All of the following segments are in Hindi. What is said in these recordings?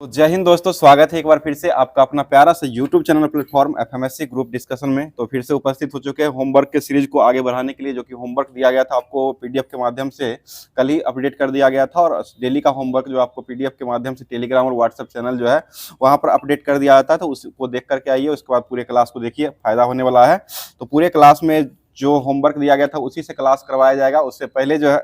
तो जय हिंद दोस्तों, स्वागत है एक बार फिर से आपका अपना प्यारा सा YouTube channel platform FMSC group discussion में। तो फिर से उपस्थित हो चुके हैं होमवर्क के सीरीज को आगे बढ़ाने के लिए, जो कि होमवर्क दिया गया था आपको पीडीएफ के माध्यम से कल ही अपडेट कर दिया गया था। और डेली का होमवर्क जो आपको पीडीएफ के माध्यम से टेलीग्राम और व्हाट्सएप चैनल जो है वहाँ पर अपडेट कर दिया जाता है। तो उसको देख करके आइए, उसके बाद पूरे क्लास को देखिए, फायदा होने वाला है। तो पूरे क्लास में जो होमवर्क दिया गया था उसी से क्लास करवाया जाएगा। उससे पहले जो है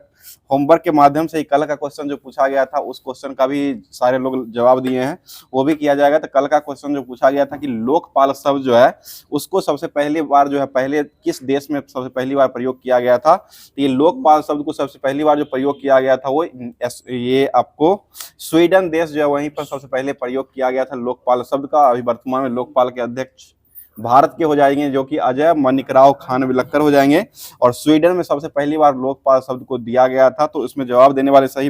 होमवर्क के माध्यम से ही कल का क्वेश्चन जो पूछा गया था उस क्वेश्चन का भी सारे लोग जवाब दिए हैं, वो भी किया जाएगा। तो कल का क्वेश्चन जो पूछा गया था कि लोकपाल शब्द जो है उसको सबसे पहली बार जो है पहले किस देश में सबसे पहली बार प्रयोग किया गया था। तो ये लोकपाल शब्द को सबसे पहली बार जो प्रयोग किया गया था वो ये आपको स्वीडन देश जो है वहीं पर सबसे पहले प्रयोग किया गया था लोकपाल शब्द का। अभी वर्तमान में लोकपाल के अध्यक्ष भारत के हो जाएंगे, जो कि अजय मणिकराव खानविलकर हो जाएंगे। और स्वीडन में सबसे पहली बार लोकपाल शब्द को दिया गया था। तो इसमें जवाब देने वाले सही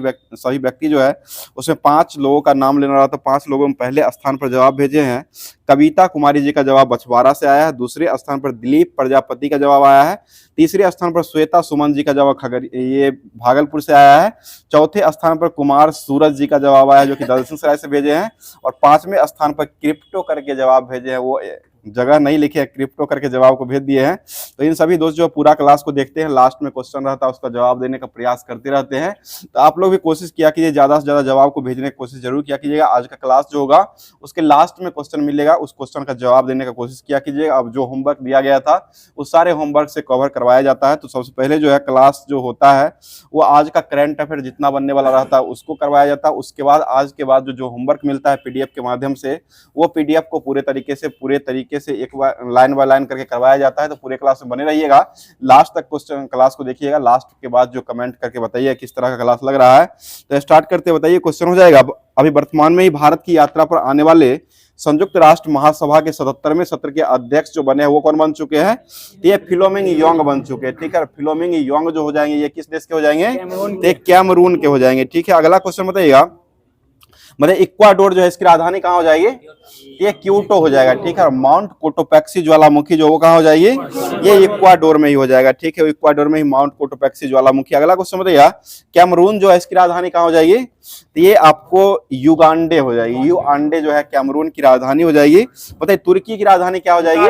व्यक्ति जो है उसमें 5 लोगों का नाम लेना रहा था। 5 लोगों में पहले स्थान पर जवाब भेजे हैं कविता कुमारी जी का जवाब बछवाड़ा से आया है। दूसरे स्थान पर दिलीप प्रजापति का जवाब आया है। तीसरे स्थान पर श्वेता सुमन जी का जवाब ये भागलपुर से आया है। चौथे स्थान पर कुमार सूरज जी का जवाब आया है, जो कि दलसिंह सराय से भेजे हैं। और 5वें स्थान पर क्रिप्टो करके जवाब भेजे हैं, वो जगह नहीं लिखे है, क्रिप्टो करके जवाब को भेज दिए हैं। तो इन सभी दोस्त जो पूरा क्लास को देखते हैं, लास्ट में क्वेश्चन रहता है उसका जवाब देने का प्रयास करते रहते हैं। तो आप लोग भी कोशिश किया कीजिए, ज्यादा से ज्यादा जवाब को भेजने की कोशिश जरूर किया कीजिएगा। आज का क्लास जो होगा उसके लास्ट में क्वेश्चन मिलेगा, उस क्वेश्चन का जवाब देने का कोशिश किया कीजिएगा। अब जो होमवर्क दिया गया था उस सारे होमवर्क से कवर करवाया जाता है। तो सबसे पहले जो है क्लास जो होता है वो आज का करंट अफेयर जितना बनने वाला रहता है उसको करवाया जाता है। उसके बाद आज के बाद जो होमवर्क मिलता है पीडीएफ के माध्यम से, वो पीडीएफ को पूरे तरीके से एक बार लाइन बाय लाइन करके करवाया जाता है। तो पूरे क्लास में बने रहिएगा, लास्ट तक क्वेश्चन क्लास को देखिएगा। लास्ट के बाद जो कमेंट करके बताइए किस तरह का क्लास लग रहा है। तो स्टार्ट करते बताइए, क्वेश्चन हो जाएगा। अभी वर्तमान में ही भारत की यात्रा पर आने वाले संयुक्त राष्ट्र महासभा के 77वें सत्र के अध्यक्ष जो बने हैं वो कौन बन चुके हैं? ये फिलोमिंग योंग बन चुके हैं। ठीक है, फिलोमिंग योंग जो हो जाएंगे ये किस देश के हो जाएंगे? ये कैमरून के हो जाएंगे। ठीक है, अगला क्वेश्चन बताइएगा। मतलब इक्वाडोर जो है इसकी राजधानी कहाँ हो जाएगी? ये क्यूटो हो जाएगा। ठीक है, माउंट कोटोपैक्सी ज्वालामुखी जो वो कहाँ हो जाएगी? ये इक्वाडोर में ही हो जाएगा। ठीक है, इक्वाडोर में ही माउंट कोटोपैक्सी ज्वालामुखी। अगला क्वेश्चन बताइए, कैमरून जो है इसकी राजधानी कहाँ हो जाएगी? तो ये आपको युगांडे हो जाएगी। युगांडे जो है कैमरून की राजधानी हो जाएगी। बताइए तुर्की की राजधानी क्या हो जाएगी?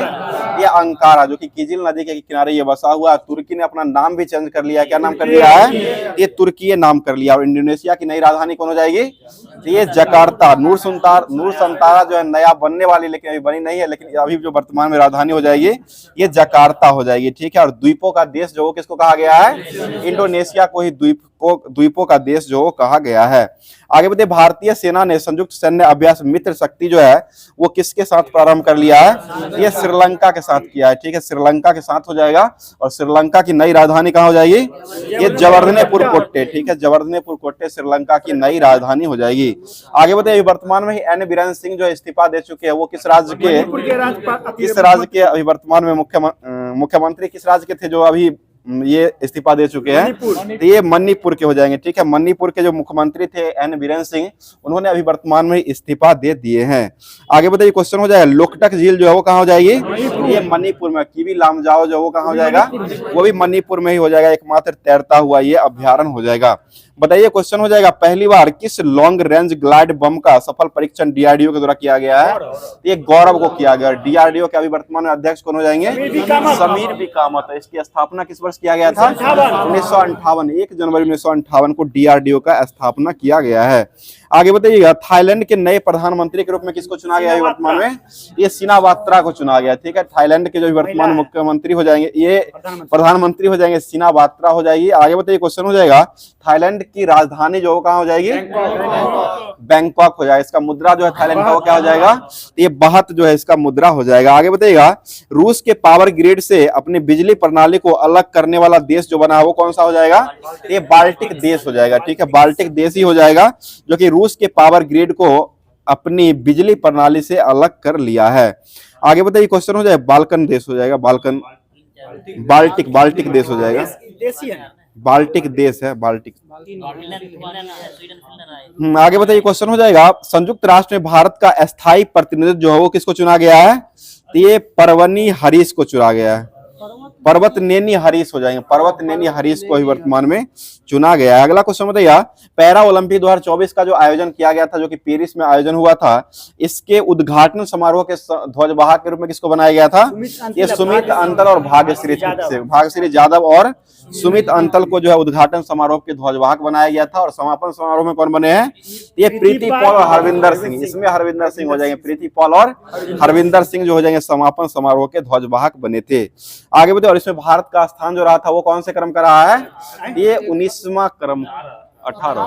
ये अंकारा, जो कि किजिल नदी के किनारे ये बसा हुआ है। तुर्की ने अपना नाम भी चेंज कर लिया है। क्या नाम कर लिया है? ये तुर्की नाम कर लिया। और इंडोनेशिया की नई राजधानी कौन हो जाएगी? तो ये जकार्ता। नूर संतारा जो है नया बनने वाली, लेकिन अभी बनी नहीं है, लेकिन अभी जो वर्तमान में राजधानी हो जाएगी ये जकार्ता हो जाएगी। ठीक है, और द्वीपों का देश जो किसको कहा गया है? इंडोनेशिया को ही द्वीपों का देश जो कहा गया है। आगे बढ़ते, भारतीय सेना ने संयुक्त सैन्य अभ्यास मित्र शक्ति जो है वो किसके साथ प्रारंभ कर लिया है? ये श्रीलंका के साथ किया है। ठीक है, श्रीलंका के साथ हो जाएगा। और श्रीलंका की नई राजधानी कहाँ हो जाएगी? ये जवर्धनेपुर कोट्टे। ठीक है, जवर्धनेपुर कोट्टे श्रीलंका की नई राजधानी हो जाएगी। आगे बढ़ते, वर्तमान में ही एन बीरेन सिंह जो इस्तीफा दे चुके हैं, वो किस राज्य के अभी वर्तमान में मुख्यमंत्री किस राज्य के थे जो अभी ये इस्तीफा दे चुके हैं? तो ये मणिपुर के हो जाएंगे। ठीक है, मणिपुर के जो मुख्यमंत्री थे एन बीरेन सिंह, उन्होंने अभी वर्तमान में इस्तीफा दे दिए हैं। आगे बताइए, क्वेश्चन हो जाएगा, लोकटक झील जो है वो कहाँ हो जाएगी? ये मणिपुर में। किवी लामजाओ जो वो कहाँ हो जाएगा? वो भी मणिपुर में ही हो जाएगा। एकमात्र तैरता हुआ ये अभ्यारण्य हो जाएगा। बताइए, क्वेश्चन हो जाएगा, पहली बार किस लॉन्ग रेंज ग्लाइड बम का सफल परीक्षण डीआरडीओ के द्वारा किया गया है? ये गौरव को किया गया। डीआरडीओ के अभी वर्तमान में अध्यक्ष कौन हो जाएंगे? समीर बी कामत। इसकी स्थापना किस वर्ष किया गया था? 1958। 1 जनवरी 1958 को डीआरडीओ का स्थापना किया गया है। आगे बताइएगा, थाईलैंड के नए प्रधानमंत्री के रूप में किसको चुना गया है वर्तमान में? ये सिनावात्रा को चुना गया। ठीक है, थाईलैंड के जो वर्तमान मुख्यमंत्री हो जाएंगे, ये प्रधानमंत्री हो जाएंगे, सिनावात्रा हो जाएगी। आगे बताइए, क्वेश्चन हो जाएगा, थाईलैंड की राजधानी जो कहाँ हो जाएगी? बैंकॉक हो जाएगा। इसका मुद्रा जो है थाईलैंड का वो क्या हो जाएगा? ये बाहत जो है इसका मुद्रा हो जाएगा। आगे बताइएगा, रूस के पावर ग्रिड से अपनी बिजली प्रणाली को अलग करने वाला देश जो बना है वो कौन सा हो जाएगा? ये बाल्टिक देश हो जाएगा। ठीक है, बाल्टिक देश ही हो जाएगा, जो कि रूस के पावर ग्रिड को अपनी बिजली प्रणाली से अलग कर लिया है। आगे बताइए, क्वेश्चन हो जाए, बाल्कन देश हो जाएगा। बाल्टिक देश हो जाएगा। बाल्टिक देश है, बाल्टिक। आगे बताइए, क्वेश्चन हो जाएगा, संयुक्त राष्ट्र में भारत का अस्थायी प्रतिनिधित्व जो है वो किसको चुना गया है? तो ये परवनी हरीश को चुना गया है। पर्वतनेनी हरीश हो जाएंगे, पर्वतनेनी हरीश को ही वर्तमान में चुना गया है। अगला क्वेश्चन बताइए, पैरा ओलंपिक 2024 का जो आयोजन किया गया था, जो कि पेरिस में आयोजन हुआ था, इसके उद्घाटन समारोह के ध्वजवाहक के रूप में किसको बनाया गया था? ये सुमित अंतल और भाग्यश्री यादव और सुमित अंतल को जो है उद्घाटन समारोह के ध्वजवाहक बनाया गया था। और समापन समारोह में कौन बने हैं? ये प्रीति पॉल और हरविंदर सिंह, इसमें हरविंदर सिंह हो जाएंगे, प्रीति पॉल और हरविंदर सिंह जो हो जाएंगे समापन समारोह के ध्वजवाहक बने थे। आगे बढ़ते, और इसमें भारत का स्थान जो रहा था वो कौन से क्रम का रहा है? ये 19वां क्रम, 18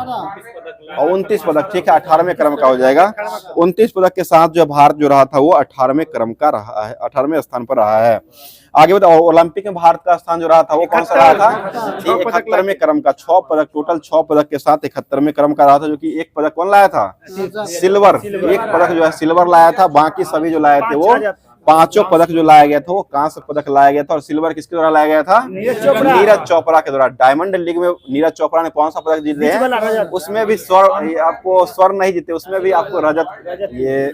और 29 पदक, ठीक है, 18वें क्रम का हो जाएगा। 29 पदक के साथ जो भारत जो रहा था वो 18वें क्रम का रहा है, 18वें स्थान पर रहा है। आगे बताओ, ओलंपिक में भारत का स्थान जो रहा था वो कौन सा रहा था? 71वें क्रम का, 6 पदक, टोटल 6 पदक के साथ 71वें क्रम का रहा था, जो कि एक पदक कौन लाया था? सिल्वर, एक पदक जो है सिल्वर लाया था। बाकी सभी जो लाए थे वो 5 पदक जो लाया गया था वो कांस्य पदक लाया गया था। और सिल्वर किसके द्वारा लाया गया था? नीरज चोपड़ा के द्वारा। डायमंड लीग में नीरज चोपड़ा ने कौन सा पदक जीते हैं? उसमें भी स्वर्ण, आपको स्वर्ण नहीं जीते, उसमें भी आपको रजत, ये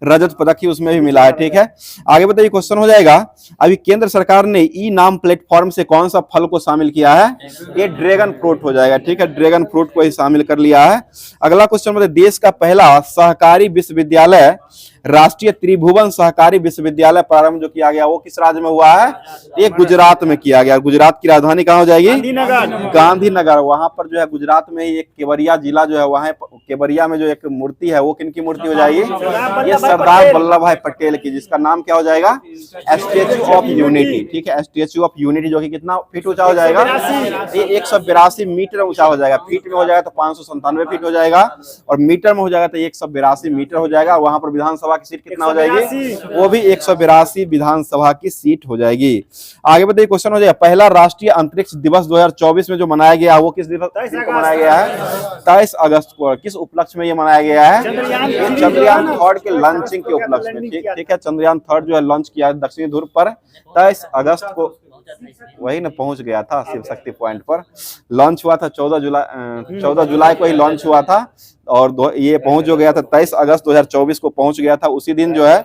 रजत पदक ही उसमें भी मिला है, ठीक है। आगे बताइए, क्वेश्चन हो जाएगा, अभी केंद्र सरकार ने ई नाम प्लेटफॉर्म से कौन सा फल को शामिल किया है? ये ड्रैगन फ्रूट हो जाएगा, ठीक है, ड्रैगन फ्रूट को ही शामिल कर लिया है। अगला क्वेश्चन बताइए, देश का पहला सहकारी विश्वविद्यालय, राष्ट्रीय त्रिभुवन सहकारी विश्वविद्यालय प्रारंभ जो किया गया वो किस राज्य में हुआ है? ये गुजरात में किया गया। गुजरात की राजधानी कहाँ हो जाएगी? गांधीनगर। वहां पर जो है गुजरात में एक केवड़िया जिला जो है, वहां केवड़िया में जो एक मूर्ति है वो किनकी मूर्ति हो जाएगी? ये सरदार वल्लभ भाई पटेल की, जिसका नाम क्या हो जाएगा? स्टैच्यू ऑफ यूनिटी, ठीक है, स्टैच्यू ऑफ यूनिटी, जो कि कितना फीट ऊंचा हो जाएगा? ये 182 मीटर ऊंचा हो जाएगा। फीट में हो जाएगा तो 597 फीट हो जाएगा, और मीटर में हो जाएगा तो 182 मीटर हो जाएगा। वहां पर विधानसभा की सीट कितना हो जाएगी? वो भी 182 विधानसभा की सीट हो जाएगी। आगे बताइए, क्वेश्चन हो जाएगा, पहला राष्ट्रीय अंतरिक्ष दिवस 2024 में जो मनाया गया वो किस दिवस को मनाया गया है? 23 अगस्त को। किस उपलक्ष्य में ये मनाया गया है? चंद्रयान 3 के लॉन्चिंग के उपलक्ष्य में, ठीक है, चंद्रयान 3 जो है लॉन्च किया है दक्षिणी ध्रुव पर 23 अगस्त को, वही ना पहुंच गया था शिव शक्ति पॉइंट पर। लॉन्च हुआ था 14 जुलाई को ही लॉन्च हुआ था, और ये पहुंच जो गया था 23 अगस्त 2024 को पहुंच गया था। उसी दिन जो है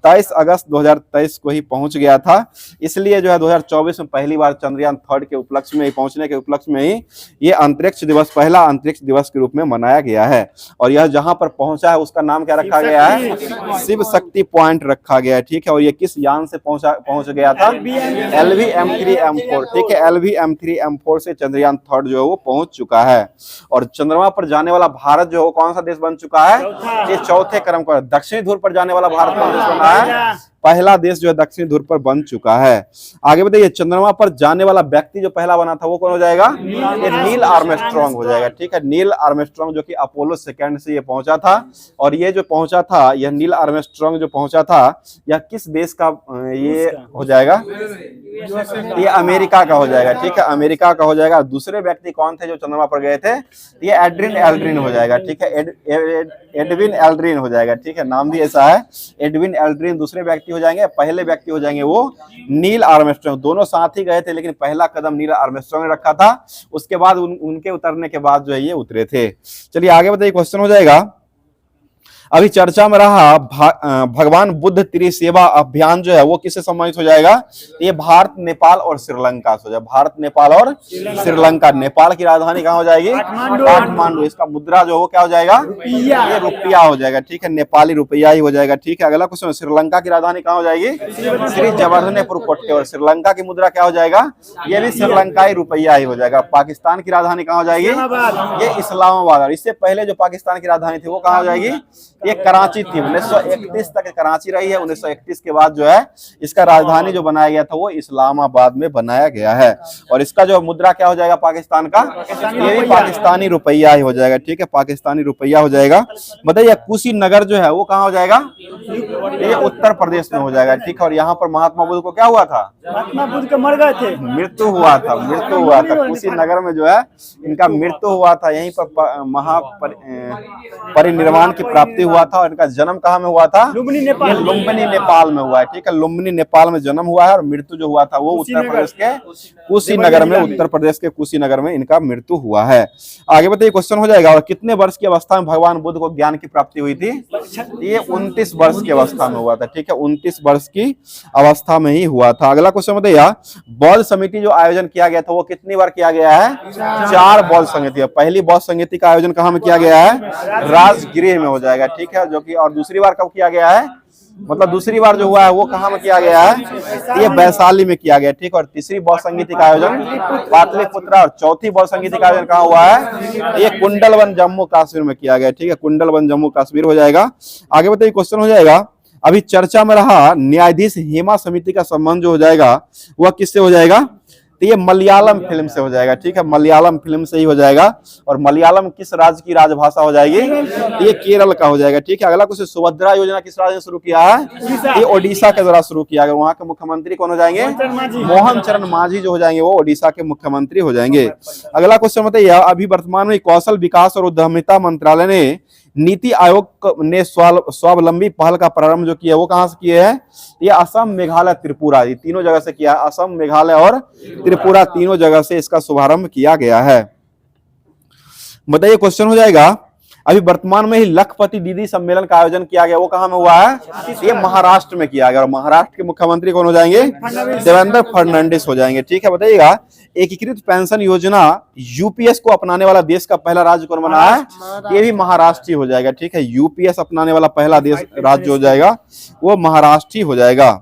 23 अगस्त 2023 को ही पहुंच गया था। इसलिए जो है 2024 में पहली बार चंद्रयान 3 के उपलक्ष्य में ही, पहुंचने के उपलक्ष्य में ही ये अंतरिक्ष दिवस, पहला अंतरिक्ष दिवस के रूप में मनाया गया है। और यह जहां पर पहुंचा है उसका नाम क्या रखा गया है? शिव शक्ति पॉइंट रखा गया है, ठीक है। और ये किस यान से पहुंच गया था? LV-M3M4, ठीक है, LV-M3M4 से चंद्रयान 3 जो है वो पहुंच चुका है। और चंद्रमा पर जाने वाला भारत जो है कौन सा देश बन चुका है? ये 4थे क्रम का। दक्षिणी ध्रुव पर जाने वाला भारत कौन देश बना है? पहला देश जो है दक्षिणी ध्रुव पर बन चुका है। आगे बताइए, चंद्रमा पर जाने वाला व्यक्ति जो पहला बना था वो कौन हो जाएगा? ये नील आर्मस्ट्रॉन्ग हो जाएगा, ठीक है, नील आर्मस्ट्रॉन्ग, जो कि अपोलो 2 से ये पहुंचा था। और ये जो पहुंचा था, यह नील आर्मस्ट्रॉन्ग जो पहुंचा था, यह किस देश का ये हो जाएगा? ये अमेरिका का हो जाएगा, ठीक है, अमेरिका का हो जाएगा। दूसरे व्यक्ति कौन थे जो चंद्रमा पर गए थे? ये एड्रिन एल्ड्रिन हो जाएगा, ठीक है, एडविन एल्ड्रिन हो जाएगा, ठीक है, नाम भी ऐसा है, एडविन एल्ड्रिन दूसरे व्यक्ति हो जाएंगे। पहले व्यक्ति हो जाएंगे वो नील आर्मस्ट्रॉन्ग। दोनों साथ ही गए थे, लेकिन पहला कदम नील आर्मस्ट्रॉन्ग ने रखा था। उसके बाद उनके उतरने के बाद जो है ये उतरे थे। चलिए आगे बताइए, क्वेश्चन हो जाएगा, अभी चर्चा में रहा भगवान बुद्ध त्रिसेवा अभियान जो है वो किससे संबंधित हो जाएगा? ये भारत, नेपाल और श्रीलंका से हो जाएगा। भारत, नेपाल और श्रीलंका। नेपाल की राजधानी कहाँ हो जाएगी? काठमांडू। इसका मुद्रा जो हो क्या हो जाएगा? ये रुपया हो जाएगा, ठीक है, नेपाली रुपया ही हो जाएगा, ठीक है। अगला क्वेश्चन, श्रीलंका की राजधानी कहाँ हो जाएगी? श्री जवर्धनेपुर कोट्टे। और श्रीलंका की मुद्रा क्या हो जाएगा? ये भी श्रीलंकाई रुपया ही हो जाएगा। पाकिस्तान की राजधानी कहाँ हो जाएगी? ये इस्लामाबाद। और इससे पहले जो पाकिस्तान की राजधानी थी वो कहाँ हो जाएगी? ये कराची थी। 1931 तक कराची रही है। 1931 के बाद जो है इसका राजधानी जो बनाया गया था वो इस्लामाबाद में बनाया गया है। और इसका जो मुद्रा क्या हो जाएगा पाकिस्तान का? ये भी पाकिस्तानी रुपया ही हो जाएगा, ठीक है, पाकिस्तानी रुपया हो जाएगा। बताइए कुशीनगर जो है वो कहाँ हो जाएगा? ये उत्तर प्रदेश में हो जाएगा, ठीक है। और यहाँ पर महात्मा बुद्ध को क्या हुआ था? महात्मा बुद्ध के मर गए थे, मृत्यु हुआ था, मृत्यु हुआ था। कुशीनगर में जो है इनका मृत्यु हुआ था। यहीं पर महापरिनिर्वाण की प्राप्ति हुआ था और इनका जन्म कहाँ में हुआ था? लुम्बिनी ये नेपाल। लुम्बिनी नेपाल में हुआ है, ठीक है। लुम्बिनी नेपाल में जन्म हुआ है और मृत्यु जो हुआ था वो उत्तर प्रदेश के कुशीनगर में, उत्तर प्रदेश के कुशीनगर में इनका मृत्यु हुआ है। आगे बताइए क्वेश्चन हो जाएगा। और कितने वर्ष की अवस्था में भगवान बुद्ध को ज्ञान की प्राप्ति हुई थी? ये 29 वर्ष की अवस्था में हुआ था, ठीक है। 29 वर्ष की अवस्था में ही हुआ था। अगला क्वेश्चन बताइए, बौद्ध समिति जो आयोजन किया गया था वो कितनी बार किया गया है? 4 बौद्ध समिति। पहली बौद्ध समिति का आयोजन कहाँ में किया गया है? राजगृह में हो जाएगा, ठीक है। जो कि और दूसरी बार कब किया गया है? मतलब दूसरी बार जो हुआ है वो कहाँ में किया गया है? ये वैशाली में किया गया, ठीक। और तीसरी बौद्ध संगीति का आयोजन पाटलिपुत्र, और चौथी बौद्ध संगीति का आयोजन कहाँ हुआ है? ये कुंडलवन जम्मू कश्मीर में किया गया, ठीक है। कुंडलवन जम्मू कश्मीर हो जाएगा। आगे बताइए क्वेश्चन हो जाएगा, अभी चर्चा में रहा न्यायाधीश हेमा समिति का संबंध जो हो जाएगा वह किससे हो जाएगा? तो ये मलयालम फिल्म से हो जाएगा, ठीक है। मलयालम फिल्म से ही हो जाएगा। और मलयालम किस राज्य की राजभाषा हो जाएगी? ये केरल का हो जाएगा, ठीक है। अगला कुछ, सुभद्रा योजना किस राज्य ने शुरू किया है? ये ओडिशा के द्वारा शुरू किया गया। वहां के मुख्यमंत्री कौन हो जाएंगे? मोहन चरण मांझी जो हो जाएंगे वो ओडिशा के मुख्यमंत्री हो जाएंगे। अगला क्वेश्चन बताइए, अभी वर्तमान में कौशल विकास और उद्यमिता मंत्रालय ने नीति आयोग ने स्वावलंबी पहल का प्रारंभ जो किया वो कहां से किए हैं? ये असम, मेघालय, त्रिपुरा, ये तीनों जगह से किया है। असम, मेघालय और त्रिपुरा तीनों जगह से इसका शुभारंभ किया गया है। बताइए क्वेश्चन हो जाएगा, अभी वर्तमान में ही लखपति दीदी सम्मेलन का आयोजन किया गया वो कहां में हुआ है? ये महाराष्ट्र में किया गया। और महाराष्ट्र के मुख्यमंत्री कौन हो जाएंगे? देवेंद्र फडणवीस हो जाएंगे, ठीक है। बताइएगा, एकीकृत पेंशन योजना यूपीएस को अपनाने वाला देश का पहला राज्य कौन बना है? ये भी महाराष्ट्र ही हो जाएगा, ठीक है। यूपीएस अपनाने वाला पहला देश राज्य हो जाएगा वो महाराष्ट्र ही हो जाएगा।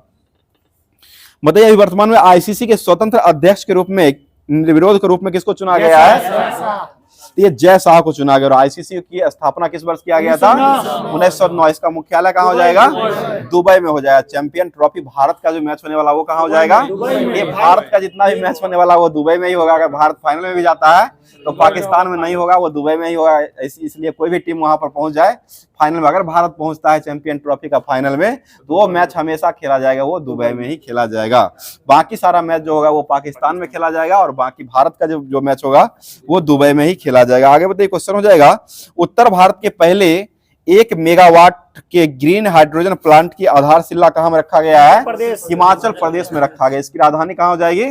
बताइए, अभी वर्तमान में आईसीसी के स्वतंत्र अध्यक्ष के रूप में निर्विरोध के रूप में किसको चुना गया है? ये जय शाह को चुना गया। और आईसीसी की स्थापना किस वर्ष किया गया था? 1909। इसका मुख्यालय कहाँ हो जाएगा? दुबई में हो जाएगा। चैंपियन ट्रॉफी भारत का जो मैच होने वाला वो कहाँ हो जाएगा? ये भारत का जितना भी मैच होने वाला वो दुबई में ही होगा। अगर भारत फाइनल में भी जाता है तो पाकिस्तान में नहीं होगा, वो दुबई में ही होगा। इसलिए कोई भी टीम वहां पर पहुंच जाए फाइनल में, अगर भारत पहुंचता है चैंपियन ट्रॉफी का फाइनल में, तो वो मैच हमेशा खेला जाएगा वो दुबई में ही खेला जाएगा। बाकी सारा मैच जो होगा वो पाकिस्तान में खेला जाएगा और बाकी भारत का जो मैच होगा वो दुबई में ही खेला जाएगा। आगे बताइए क्वेश्चन हो जाएगा, उत्तर भारत के पहले 1 मेगावाट के ग्रीन हाइड्रोजन प्लांट की आधारशिला कहां में रखा गया है? हिमाचल प्रदेश में रखा गया। इसकी राजधानी कहां हो जाएगी?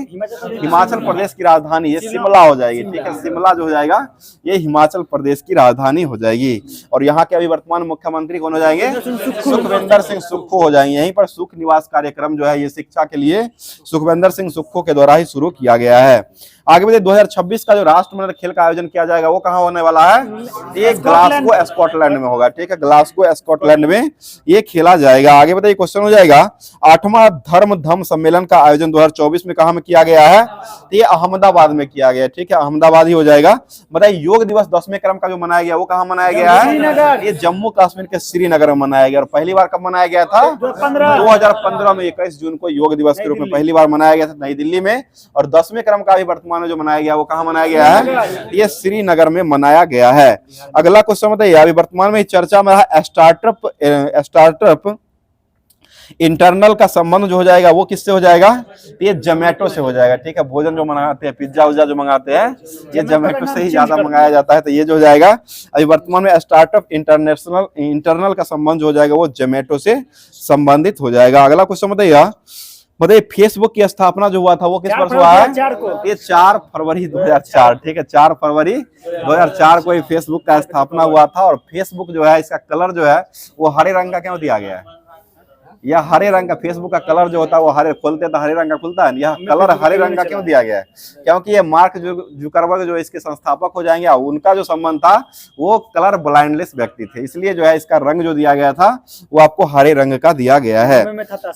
हिमाचल प्रदेश की राजधानी ये शिमला हो जाएगी, ठीक है। शिमला जो हो जाएगा ये हिमाचल प्रदेश की राजधानी हो जाएगी। और यहाँ के अभी वर्तमान मुख्यमंत्री कौन हो जाएंगे? सुखविंदर सिंह सुक्खू हो जाएंगे। यहीं पर सुख निवास कार्यक्रम जो है ये शिक्षा के लिए सुखविंदर सिंह सुक्खू के द्वारा ही शुरू किया गया है। आगे बढ़े, 2026 का जो राष्ट्रमंडल खेल का आयोजन किया जाएगा वो कहाँ होने वाला है? ये ग्लासगो स्कॉटलैंड में होगा, ठीक है। ग्लासगो स्कॉटलैंड में ये खेला जाएगा। आगे बताइए क्वेश्चन हो जाएगा, 8वां धर्म धम्म सम्मेलन का आयोजन 2024 में कहाँ में किया गया है? तो ये अहमदाबाद में किया गया, ठीक है। अहमदाबाद ही हो जाएगा। बताइए, योग दिवस 10वें क्रम का जो मनाया गया वो कहाँ मनाया गया है? ये जम्मू कश्मीर के श्रीनगर में मनाया गया। और पहली बार कब मनाया गया था? 2015 में 21 जून को योग दिवस के रूप में पहली बार मनाया गया था नई दिल्ली में। और 10वें क्रम का भी वर्तमान में जो मनाया गया वो कहाँ मनाया गया है? ये श्रीनगर में मनाया गया है। अगला क्वेश्चन बताइए, अभी वर्तमान में चर्चा में रहा स्टार्टअप इंटरनल का संबंध जो हो जाएगा वो किससे हो जाएगा? ये जोमेटो से हो जाएगा, ठीक है। भोजन जो मंगाते हैं, पिज्जा उज्जा जो मंगाते हैं, ये जोमेटो से ही ज्यादा मंगाया जाता है, तो ये जो हो जाएगा अभी वर्तमान में स्टार्टअप इंटरनल का संबंध जो हो जाएगा वो जोमेटो से संबंधित हो जाएगा। अगला क्वेश्चन बताइए, फेसबुक की स्थापना जो हुआ था वो किस वर्ष हुआ है? ये 4 फरवरी 2004, ठीक है। 4 फरवरी 2004 को फेसबुक का स्थापना हुआ था। और फेसबुक जो है इसका कलर जो है वो हरे रंग का क्यों दिया गया है? या हरे रंग का फेसबुक का कलर जो होता है वो हरे, खोलते तो हरे रंग का खुलता है, यह कलर हरे रंग का क्यों दिया गया है? क्योंकि ये मार्क जुकरबर्ग जो इसके संस्थापक हो जाएंगे, उनका जो संबंध था वो कलर ब्लाइंडलेस व्यक्ति थे, इसलिए जो है इसका रंग जो दिया गया था वो आपको हरे रंग का दिया गया है।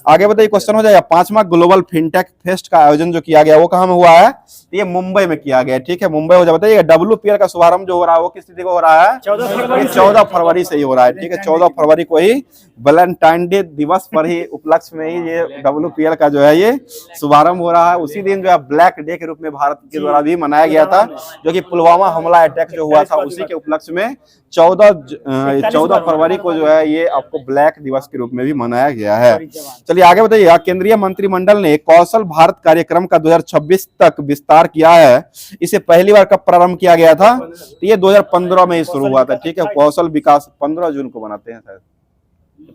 आगे बताइए क्वेश्चन हो जाएगा, 5वां ग्लोबल फिनटेक फेस्ट का आयोजन जो किया गया वो कहाँ में हुआ है? ये मुंबई में किया गया, ठीक है। मुंबई हो जाए। बताइए, WPL का शुभारंभ जो हो रहा है वो किस तिथि को हो रहा है? 14 फरवरी से ही हो रहा है, ठीक है। 14 फरवरी को ही वैलेंटाइन डे दिवस पर ही उपलक्ष्य में ही ये WPL का जो है ये शुभारंभ हो रहा है। उसी दिन जो है ब्लैक डे के रूप में भारत के द्वारा भी मनाया गया था, जो कि पुलवामा हमला अटैक जो हुआ था उसी के उपलक्ष्य में 14 फरवरी को जो है ये आपको ब्लैक दिवस के रूप में भी मनाया गया है। चलिए आगे बताइए, केंद्रीय मंत्रिमंडल ने कौशल भारत कार्यक्रम का 2026 तक विस्तार किया है। इसे पहली बार कब प्रारंभ किया गया था? तो ये 2015 में ही शुरू हुआ था। ठीक है, कौशल विकास 15 जून को बनाते हैं, शायद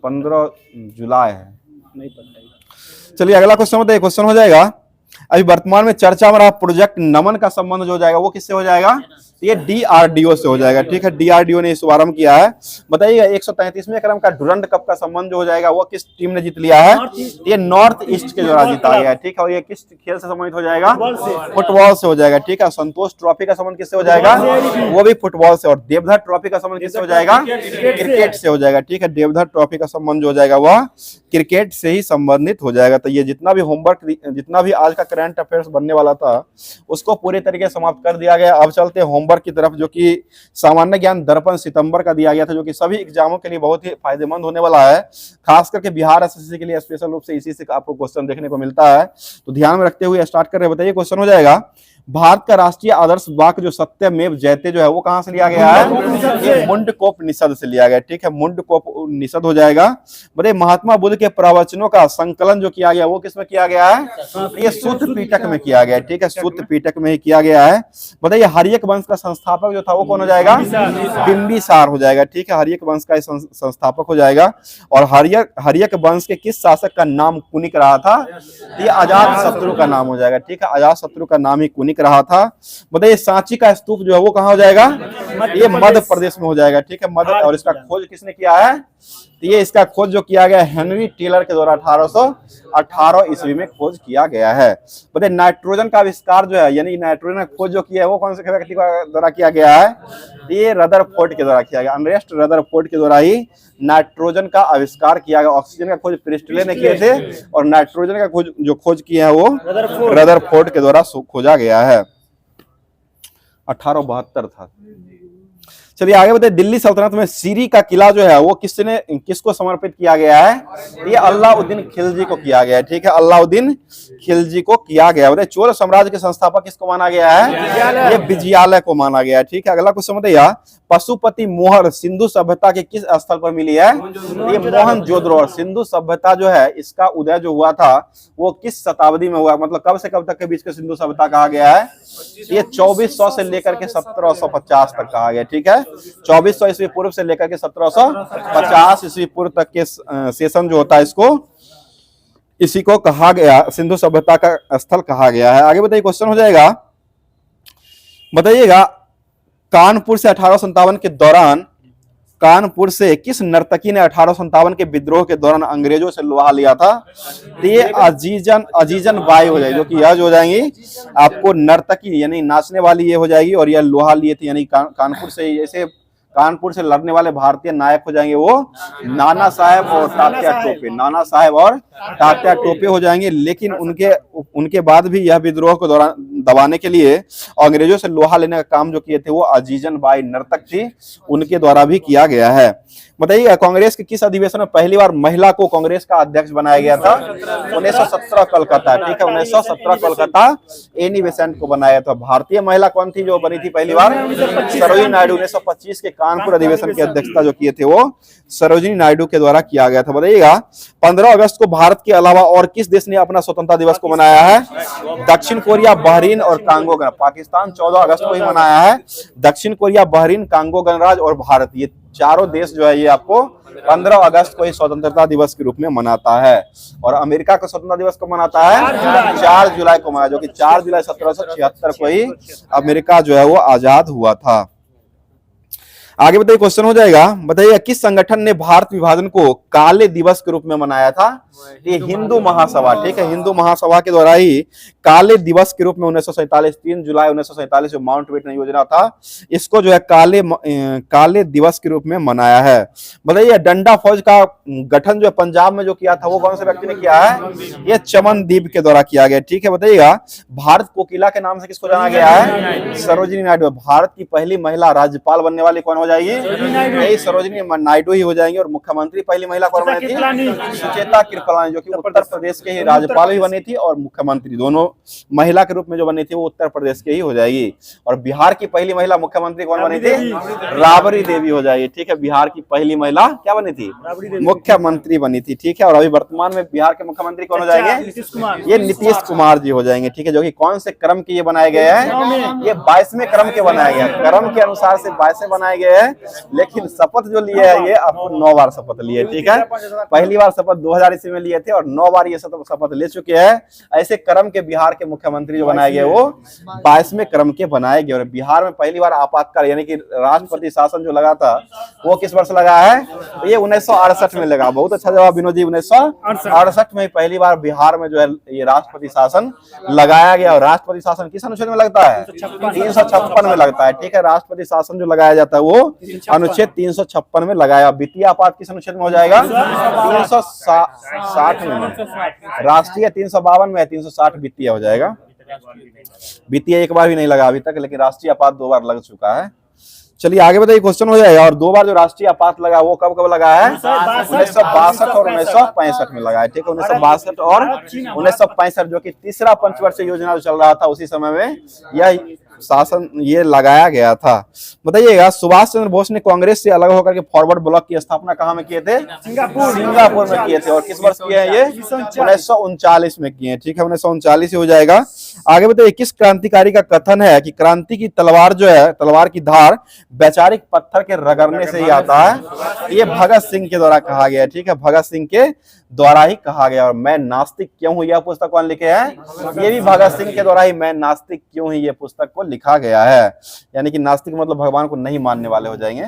15 जुलाई है, नहीं पता। चलिए अगला क्वेश्चन बताइए। क्वेश्चन हो जाएगा, अभी वर्तमान में चर्चा में रहा प्रोजेक्ट नमन का संबंध जो हो जाएगा वो किससे हो जाएगा? ये DRDO से हो जाएगा। ठीक है, DRDO ने शुभारंभ किया है। बताइएगा 133वें क्रम का डुरंड कप का संबंध जो हो जाएगा वो किस टीम ने जीत लिया है? ये नॉर्थ ईस्ट के द्वारा जीता गया है। ठीक है, और ये किस खेल से संबंधित हो जाएगा? फुटबॉल से हो जाएगा। ठीक है, संतोष ट्रॉफी का संबंध किससे हो जाएगा? वो भी फुटबॉल से। और देवधर ट्रॉफी का संबंध किससे हो जाएगा? क्रिकेट से हो जाएगा। ठीक है, देवधर ट्रॉफी का संबंध जो हो जाएगा वह क्रिकेट से ही संबंधित हो जाएगा। तो ये जितना भी होमवर्क, जितना भी आज का करंट अफेयर्स बनने वाला था उसको पूरे तरीके से समाप्त कर दिया गया। अब चलते हैं होमवर्क की तरफ, जो कि सामान्य ज्ञान दर्पण सितंबर का दिया गया था, जो कि सभी एग्जामों के लिए बहुत ही फायदेमंद होने वाला है। खास करके बिहार एसएससी के लिए स्पेशल रूप से इसी से आपको क्वेश्चन देखने को मिलता है, तो ध्यान में रखते हुए स्टार्ट कर रहे हैं। बताइए क्वेश्चन हो जाएगा, भारत का राष्ट्रीय आदर्श वाक्य जो सत्यमेव जयते जो है वो कहां से लिया गया है? ये मुंडकोपनिषद से लिया गया। ठीक है, मुंडकोपनिषद हो जाएगा। बताइए महात्मा बुद्ध के प्रवचनों का संकलन जो किया गया वो किसमें किया गया है? ये सूत्र पीटक में किया गया है। ठीक है, सूत्र पीटक में ही किया गया है। बताइए हर्यक वंश का संस्थापक जो था वो कौन हो जाएगा? बिंबिसार हो जाएगा। ठीक है, हर्यक वंश का संस्थापक हो जाएगा। और हर्यक वंश के किस शासक का नाम कुनिक रहा था? ये अजात शत्रु का नाम हो जाएगा। ठीक है, अजात शत्रु का नाम ही कुनिक रहा था। बताइए सांची का स्तूप जो है वो कहां हो जाएगा? ये मध्य प्रदेश में हो जाएगा। ठीक है, मध्य। और इसका खोज किसने किया है? तो ये इसका खोज जो किया गया हेनरी टेलर के द्वारा 1818 ईस्वी में खोज किया गया है। बताइए नाइट्रोजन का आविष्कार जो है, यानी नाइट्रोजन का खोज जो किया है वो कौन से व्यक्ति के द्वारा किया गया है? ये रदरफोर्ड के द्वारा किया गया। अर्नेस्ट रदरफोर्ड के द्वारा ही नाइट्रोजन का आविष्कार किया गया। ऑक्सीजन का खोज प्रिस्टले ने किए थे, और नाइट्रोजन का खोज जो खोज किया है वो रदरफोर्ड के द्वारा खोजा गया है। 1872 था। चलिए आगे बताइए, दिल्ली सल्तनत में सीरी का किला जो है वो किसको समर्पित किया गया है? ये अलाउद्दीन खिलजी को किया गया है। ठीक है, अलाउद्दीन खिलजी को किया गया। बताइए चोल साम्राज्य के संस्थापक किसको माना गया है? ये विजयालय को माना गया है। ठीक है, अगला क्वेश्चन बताइए, पशुपति मोहर सिंधु सभ्यता के किस स्थल पर मिली है? ये मोहनजोदड़ो। और सिंधु सभ्यता जो है इसका उदय जो हुआ था वो किस शताब्दी में हुआ? मतलब कब से कब तक के बीच के सिंधु सभ्यता कहा गया है? ये 2400 से लेकर के 1750 तक कहा गया। ठीक है, 2400 ईस्वी पूर्व से लेकर के 1750 ईस्वी पूर्व तक के सेशन जो होता है इसी को कहा गया, सिंधु सभ्यता का स्थल कहा गया है। आगे बताइए क्वेश्चन हो जाएगा, बताइएगा कानपुर से 1857 के दौरान, कानपुर से किस नर्तकी ने 1857 के विद्रोह के दौरान अंग्रेजों से लोहा लिया था? तो ये अजीजन बाई हो जाएगी, जो कि यह जो हो जाएंगी आपको नर्तकी यानी नाचने वाली ये हो जाएगी। और यह लोहा लिए थे, यानी कानपुर से, जैसे कानपुर से लड़ने वाले भारतीय नायक हो जाएंगे वो नाना साहेब और तात्या टोपे। नाना साहेब और तात्या टोपे हो जाएंगे। लेकिन उनके बाद भी यह विद्रोह को दबाने के लिए अंग्रेजों से लोहा लेने का काम जो किए थे वो अजीजन बाई नर्तक थी, उनके द्वारा भी किया गया है। बताइए कांग्रेस के किस अधिवेशन में पहली बार महिला को कांग्रेस का अध्यक्ष बनाया गया था? 1917 कोलकाता। ठीक है, 1917 कोलकाता एनी बेसेंट को बनाया था। भारतीय महिला कौन थी जो बनी थी पहली बार? सरोजिनी नायडू। 1925 के कानपुर अधिवेशन की अध्यक्षता जो किए थे वो सरोजिनी नायडू के द्वारा किया गया था। बताइएगा 15 अगस्त को भारत के अलावा और किस देश ने अपना स्वतंत्रता दिवस को मनाया है? दक्षिण कोरिया, बहरीन और कांगो गणराज्य। पाकिस्तान 14 अगस्त को ही मनाया है। दक्षिण कोरिया, बहरीन, कांगो गणराज्य और भारत, ये चारों देश जो है ये आपको 15 अगस्त को ही स्वतंत्रता दिवस के रूप में मनाता है। और अमेरिका का स्वतंत्रता दिवस को मनाता है 4 जुलाई को मनाया, जो कि 4 जुलाई 1776 को ही अमेरिका जो है वो आजाद हुआ था। आगे बताइए क्वेश्चन हो जाएगा, बताइए किस संगठन ने भारत विभाजन को काले दिवस के रूप में मनाया था? ये हिंदू महासभा। ठीक है, हिंदू महासभा के द्वारा ही काले दिवस के रूप में 1947 3 जुलाई 1947 जो माउंटबेटन योजना था इसको जो है काले दिवस के रूप में मनाया है। बताइए डंडा फौज का गठन जो पंजाब में जो किया था वो कौन से व्यक्ति ने किया है? ये चमनदीप के द्वारा किया गया। ठीक है, बताइएगा भारत कोकिला के नाम से किसको जाना गया है? सरोजिनी नायडू। भारत की पहली महिला राज्यपाल बनने वाली कौन हो जाएगी? यही सरोजिनी नायडू ही हो जाएंगी। और मुख्यमंत्री पहली महिला कौन बनी थी? सुचेता कृपलानी, जो कि उत्तर प्रदेश के ही राज्यपाल भी बनी थी और मुख्यमंत्री, दोनों महिला के रूप में जो बनी थी वो उत्तर प्रदेश के ही हो जाएगी। और बिहार की पहली महिला मुख्यमंत्री कौन बनी थी? राबड़ी देवी हो जाएगी। ठीक है, बिहार की पहली महिला क्या बनी थी? मुख्यमंत्री बनी थी। ठीक है, और अभी वर्तमान में बिहार के मुख्यमंत्री कौन हो जाएंगे? ये नीतीश कुमार जी हो जाएंगे। ठीक है, जो कि कौन से क्रम के ये बनाए गए हैं? ये 22वें क्रम के बनाए गए हैं। क्रम के अनुसार से 22 बनाए गए हैं, लेकिन शपथ जो लिए है ये आपको 9 बार शपथ लिए। ठीक है, पहली बार शपथ 2000 ईस्वी में लिए थे और 9 बार ये शपथ ले चुके हैं। ऐसे क्रम के बिहार के मुख्यमंत्री जो बनाए गए वो 22वें क्रम के बनाए गए। और बिहार में पहली बार आपातकाल यानी कि राष्ट्रपति शासन जो लगा था वो किस वर्ष लगा है? ये 1968 में लगा। बहुत अच्छा जवाब विनोद जी, 1968 में पहली बार बिहार में जो है ये राष्ट्रपति शासन लगाया गया। और राष्ट्रपति शासन किस अनुच्छेद में लगता है? 356 में लगता है। ठीक है, राष्ट्रपति शासन जो लगाया जाता है वो अनुच्छेद 356 में लगाया। वित्तीय आपात किस अनुच्छेद में हो जाएगा? 360 में। राष्ट्रीय 352 में, 360 वित्तीय हो जाएगा। वित्तीय एक बार भी नहीं लगा अभी तक, लेकिन राष्ट्रीय आपात 2 बार लग चुका है। चलिए आगे बताइए, क्वेश्चन हो जाएगा। और 2 बार जो राष्ट्रीय आपात लगा वो कब कब लगा है? 1962 और 1965 में लगा है। ठीक है, 1962 और 1965, जो कि तीसरा पंचवर्षीय योजना जो चल रहा था उसी समय में यह शासन ये लगाया गया था। बताइएगा, सुभाष चंद्र बोस ने कांग्रेस से अलग होकर के फॉरवर्ड ब्लॉक की स्थापना कहाँ में किए थे? सिंगापुर में किए थे। और किस वर्ष किए हैं ये? 1939 में किए हैं। ठीक है, 1939 हो जाएगा। आगे बताइए, किस क्रांतिकारी का कथन है कि क्रांति की तलवार जो है, तलवार की धार वैचारिक पत्थर के रगड़ने से ही आता है? ये भगत सिंह के द्वारा कहा गया है। ठीक है, भगत सिंह के द्वारा ही कहा गया। और मैं नास्तिक क्यों हूं, यह पुस्तक कौन लिखे हैं? ये भी भगत सिंह के द्वारा ही मैं नास्तिक क्यों हूं ये पुस्तक को लिखा गया है। यानी कि नास्तिक मतलब भगवान को नहीं मानने वाले हो जाएंगे।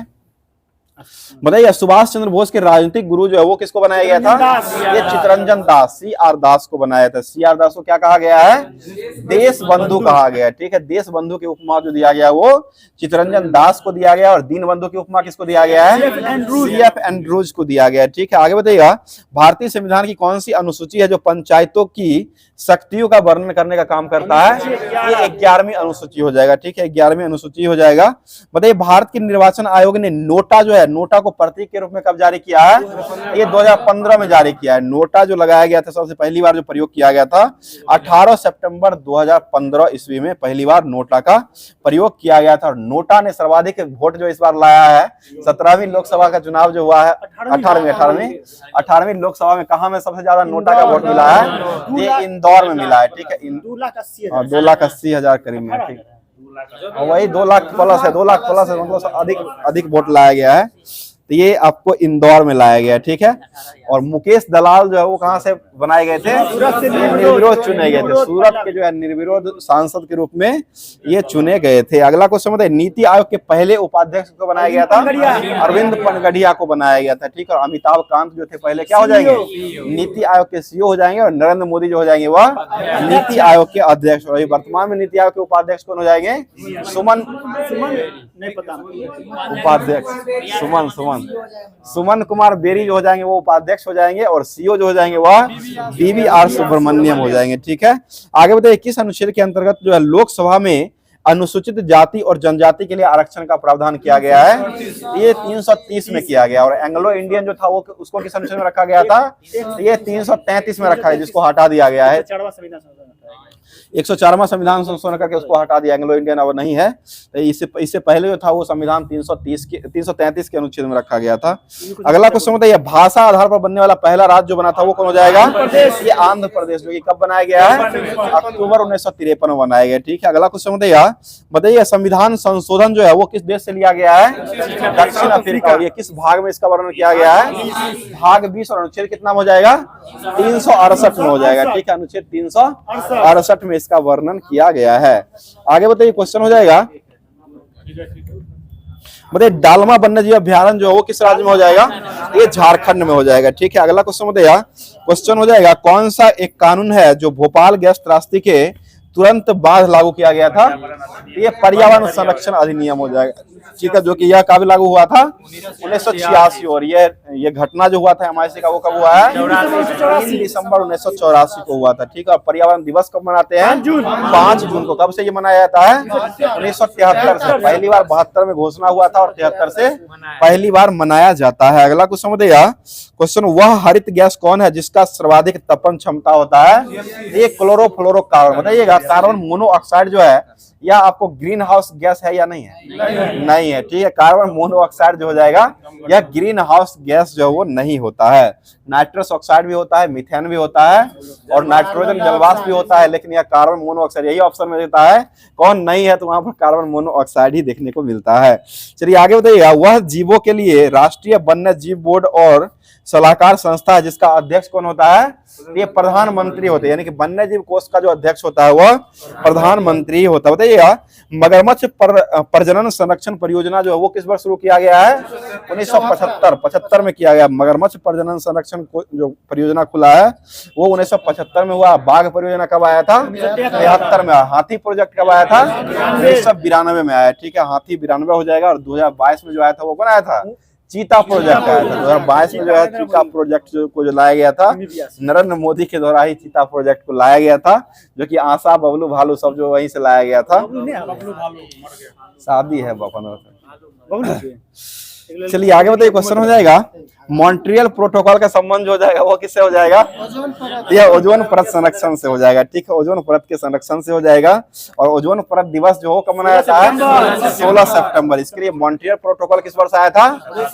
बताइए, सुभाष चंद्र बोस के राजनीतिक गुरु जो है वो किसको बनाया गया था? ये चित्तरंजन दास, CR दास को बनाया था। CR दास को क्या कहा गया है? देश बंधु कहा गया। ठीक है, देश बंधु की उपमा जो दिया गया वो चित्तरंजन दास को दिया गया। और दीन बंधु की उपमा किसको दिया गया है? CF एंड्रूज को दिया गया। ठीक है, आगे बताइएगा, भारतीय संविधान की कौन सी अनुसूची है जो पंचायतों की शक्तियों का वर्णन करने का काम करता है? ये 11वीं अनुसूची हो जाएगा। ठीक है, 11वीं अनुसूची हो जाएगा। बताइए, भारत के निर्वाचन आयोग ने नोटा जो है, नोटा को प्रतीक के रूप में कब जारी किया है? ये 2015 में जारी किया है। नोटा जो लगाया गया था सबसे पहली बार जो प्रयोग किया गया था 18 सितंबर 2015 ईस्वी में पहली बार नोटा का प्रयोग किया गया था। और नोटा ने सर्वाधिक वोट जो इस बार लाया है। 17वीं लोकसभा का चुनाव जो हुआ है, 18वीं लोकसभा में कहा में सबसे ज्यादा नोटा का वोट मिला है? ये इंदौर में मिला है। ठीक है, 2,80,000 करीब में। ठीक है, वही 2 लाख प्लस है, 2 लाख प्लस है, मतलब अधिक वोट लाया गया है। तो ये आपको इंदौर में लाया गया। ठीक है, और मुकेश दलाल जो है वो कहाँ से बनाए गए थे? निर्विरोध चुने गए थे। सूरत के जो है निर्विरोध सांसद के रूप में ये चुने गए थे। अगला क्वेश्चन बताइए, नीति आयोग के पहले उपाध्यक्ष को बनाया गया था? अरविंद पनगड़िया को बनाया गया था। ठीक है, और अमिताभ कांत जो थे पहले क्या हो जाएंगे? नीति आयोग के CEO हो जाएंगे। और नरेंद्र मोदी जो हो जाएंगे वह नीति आयोग के अध्यक्ष। और वर्तमान में नीति आयोग के उपाध्यक्ष कौन हो जाएंगे? सुमन कुमार बेरी जो हो जाएंगे वो उपाध्यक्ष हो जाएंगे। और CEO जो हो जाएंगे वह BVR सुब्रमण्यम हो जाएंगे। ठीक है, आगे बताइए, किस अनुच्छेद के अंतर्गत जो है लोकसभा में अनुसूचित जाति और जनजाति के लिए आरक्षण का प्रावधान किया गया है? ये 330 में किया गया। और एंग्लो इंडियन जो था वो उसको किस अनुच्छेद में रखा गया था? ये 333 में रखा है, जिसको हटा दिया गया है। 104वां संविधान संशोधन करके उसको हटा दिया। एंग्लो इंडियन अब नहीं है। तो इससे पहले जो था वो संविधान 333 के अनुच्छेद में रखा गया था। अगला क्वेश्चन बताइए, भाषा आधार पर बनने वाला पहला राज्य जो बना था वो कौन हो जाएगा? ये आंध्र प्रदेश, जो कि कब बनाया गया है? अक्टूबर 1953 में बनाया गया। ठीक है, अगला क्वेश्चन बताइए, संविधान संशोधन जो है वो किस देश से लिया गया है? दक्षिण अफ्रीका। और ये किस भाग में इसका वर्णन किया गया है? भाग 20। और अनुच्छेद कितना हो जाएगा? 368 में हो जाएगा। ठीक है, अनुच्छेद 368 में इसका वर्णन किया गया है। आगे बताइए, क्वेश्चन हो जाएगा, बताइए डालमा वन्यजीव अभ्यारण्य जो है वो किस राज्य में हो जाएगा? ये झारखंड में हो जाएगा। ठीक है, अगला क्वेश्चन बताइए, क्वेश्चन हो जाएगा, कौन सा एक कानून है जो भोपाल गैस त्रासदी के तुरंत बाद लागू किया गया था? ये पर्यावरण संरक्षण अधिनियम हो जाएगा। ठीक है, जो कि यह कब लागू हुआ था 1986। और ये घटना जो हुआ था MIC का वो कब हुआ है 3 दिसंबर 1984 को हुआ था। ठीक है, पर्यावरण दिवस कब मनाते हैं 5 जून को। कब से ये मनाया जाता है 1973 से। पहली बार 72 में घोषणा हुआ था और 73 से पहली बार मनाया जाता है। अगला क्वेश्चन बताइए, क्वेश्चन वह हरित गैस कौन है जिसका सर्वाधिक तपन क्षमता होता है? ये क्लोरोफ्लोरोकार्बन। बताइएगा, कार्बन मोनोऑक्साइड जो है या आपको ग्रीन हाउस गैस है या नहीं है? नहीं है। ठीक है, कार्बन मोनोऑक्साइड जो हो जाएगा यह ग्रीन हाउस गैस जो वो नहीं होता है। नाइट्रस ऑक्साइड भी होता है, मीथेन भी होता है और नाइट्रोजन जलवाष्प भी होता है, लेकिन यह कार्बन मोनोऑक्साइड यही ऑप्शन में देता है। कौन नहीं है तो वहां पर कार्बन मोनोऑक्साइड ही देखने को मिलता है। चलिए आगे बताइएगा, वह जीवों के लिए राष्ट्रीय वन्य जीव बोर्ड और सलाहकार संस्था है जिसका अध्यक्ष कौन होता है? ये प्रधानमंत्री होते हैं, यानी कि वन्य जीव कोष का जो अध्यक्ष होता है वह प्रधानमंत्री होता है। बताइएगा, मगरमच्छ प्रजनन संरक्षण परियोजना जो है वो किस वर्ष शुरू किया गया है? 1975 में किया गया। मगरमच्छ प्रजनन संरक्षण जो परियोजना खुला है वो 1975 में हुआ। बाघ परियोजना कब आया था? 73 में। हाथी प्रोजेक्ट कब आया था? 1992 में आया। ठीक है, हाथी 92 हो जाएगा। और 2022 में जो आया था वो कौन आया था? चीता प्रोजेक्ट आया था। 2022 में जो है चीता प्रोजेक्ट को जो लाया गया था नरेंद्र मोदी के द्वारा ही चीता प्रोजेक्ट को लाया गया था, जो कि आशा बबलू भालू सब जो वहीं से लाया गया था। शादी है बफन। चलिए आगे बताइए, क्वेश्चन हो जाएगा, मॉन्ट्रियल प्रोटोकॉल का संबंध हो जाएगा वो किससे हो जाएगा? यह ओजोन परत संरक्षण से हो जाएगा। ठीक है, ओजोन परत के संरक्षण से हो जाएगा। और ओजोन परत दिवस जो कब मनाया जाता है? 16 सितंबर। इसके लिए मॉन्ट्रियल प्रोटोकॉल किस वर्ष आया था?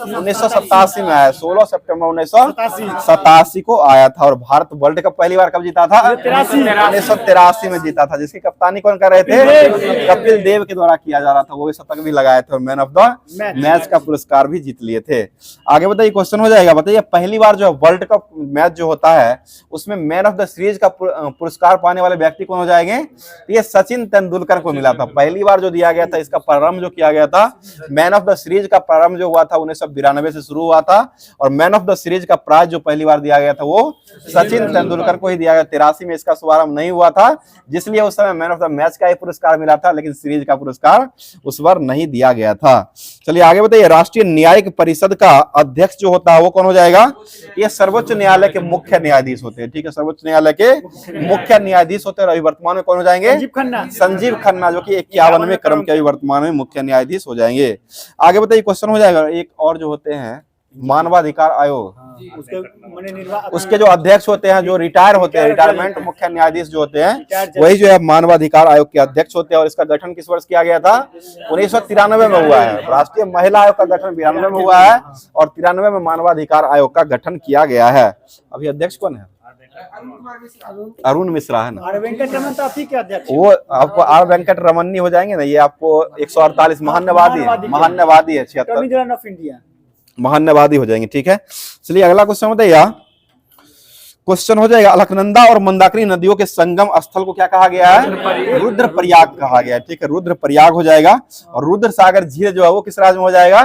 1987 में आया। 16 सितंबर 1987 को आया था। और भारत वर्ल्ड कप पहली बार कब जीता था? 1983 में जीता था, जिसकी कप्तानी कौन कर रहे थे? कपिल देव के द्वारा किया जा रहा था। वो भी शतक भी लगाए थे और मैन ऑफ द मैच का पुरस्कार भी जीत लिए थे। आगे बताइए, क्वेश्चन हो जाएगा, बताइए पहली बार जो वर्ल्ड कप मैच जो होता है उसमें मैन ऑफ द सीरीज का पुरस्कार पाने वाले व्यक्ति कौन हो जाएंगे? ये सचिन तेंदुलकर को मिला था। पहली बार जो दिया गया था, इसका प्रारंभ जो किया गया था, मैन ऑफ द सीरीज का प्रारंभ जो हुआ था 1992 से शुरू हुआ था। और मैन ऑफ द सीरीज का प्राइज जो पहली बार दिया गया था वो सचिन तेंदुलकर को ही दिया गया। 83 में इसका शुभारंभ नहीं हुआ था, जिसलिए उस समय मैन ऑफ द मैच का ही पुरस्कार मिला था, लेकिन सीरीज का पुरस्कार उस बार नहीं दिया गया था। चलिए आगे बताइए, राष्ट्रीय न्यायिक परिषद का अध्यक्ष जो होता है वो कौन हो जाएगा? ये सर्वोच्च न्यायालय के मुख्य न्यायाधीश होते हैं। ठीक है, सर्वोच्च न्यायालय के मुख्य न्यायाधीश होते हैं। अभी वर्तमान में कौन हो जाएंगे? संजीव खन्ना, जो कि 51वें क्रम के अभी वर्तमान में मुख्य न्यायाधीश हो जाएंगे। आगे बताइए, क्वेश्चन हो जाएगा, एक और जो होते हैं मानवाधिकार आयोग, उसके जो अध्यक्ष होते हैं, जो रिटायर होते हैं, रिटायरमेंट मुख्य न्यायाधीश जो होते हैं, वही जो है मानवाधिकार आयोग के अध्यक्ष होते हैं। और इसका गठन किस वर्ष किया गया था? 1993 में हुआ है। राष्ट्रीय महिला आयोग का गठन 92 में हुआ है और 93 में मानवाधिकार आयोग का गठन किया गया है। अभी अध्यक्ष कौन है? अरुण मिश्रा है ना। आर वेंकट रमन तो आप ही के अध्यक्ष। वो आपको आर वेंकट रमन्नी हो जाएंगे ना। ये आपको 148 महान्यवादी है। 76 ऑफ इंडिया महान्यवादी हो जाएंगे। ठीक है, चलिए अगला क्वेश्चन बताइए, क्वेश्चन हो जाएगा, अलकनंदा और मंदाकिनी नदियों के संगम स्थल को क्या कहा गया है? रुद्रप्रयाग कहा गया है। ठीक है, रुद्रप्रयाग हो जाएगा। और रुद्र सागर झील जो है वो किस राज्य में हो जाएगा?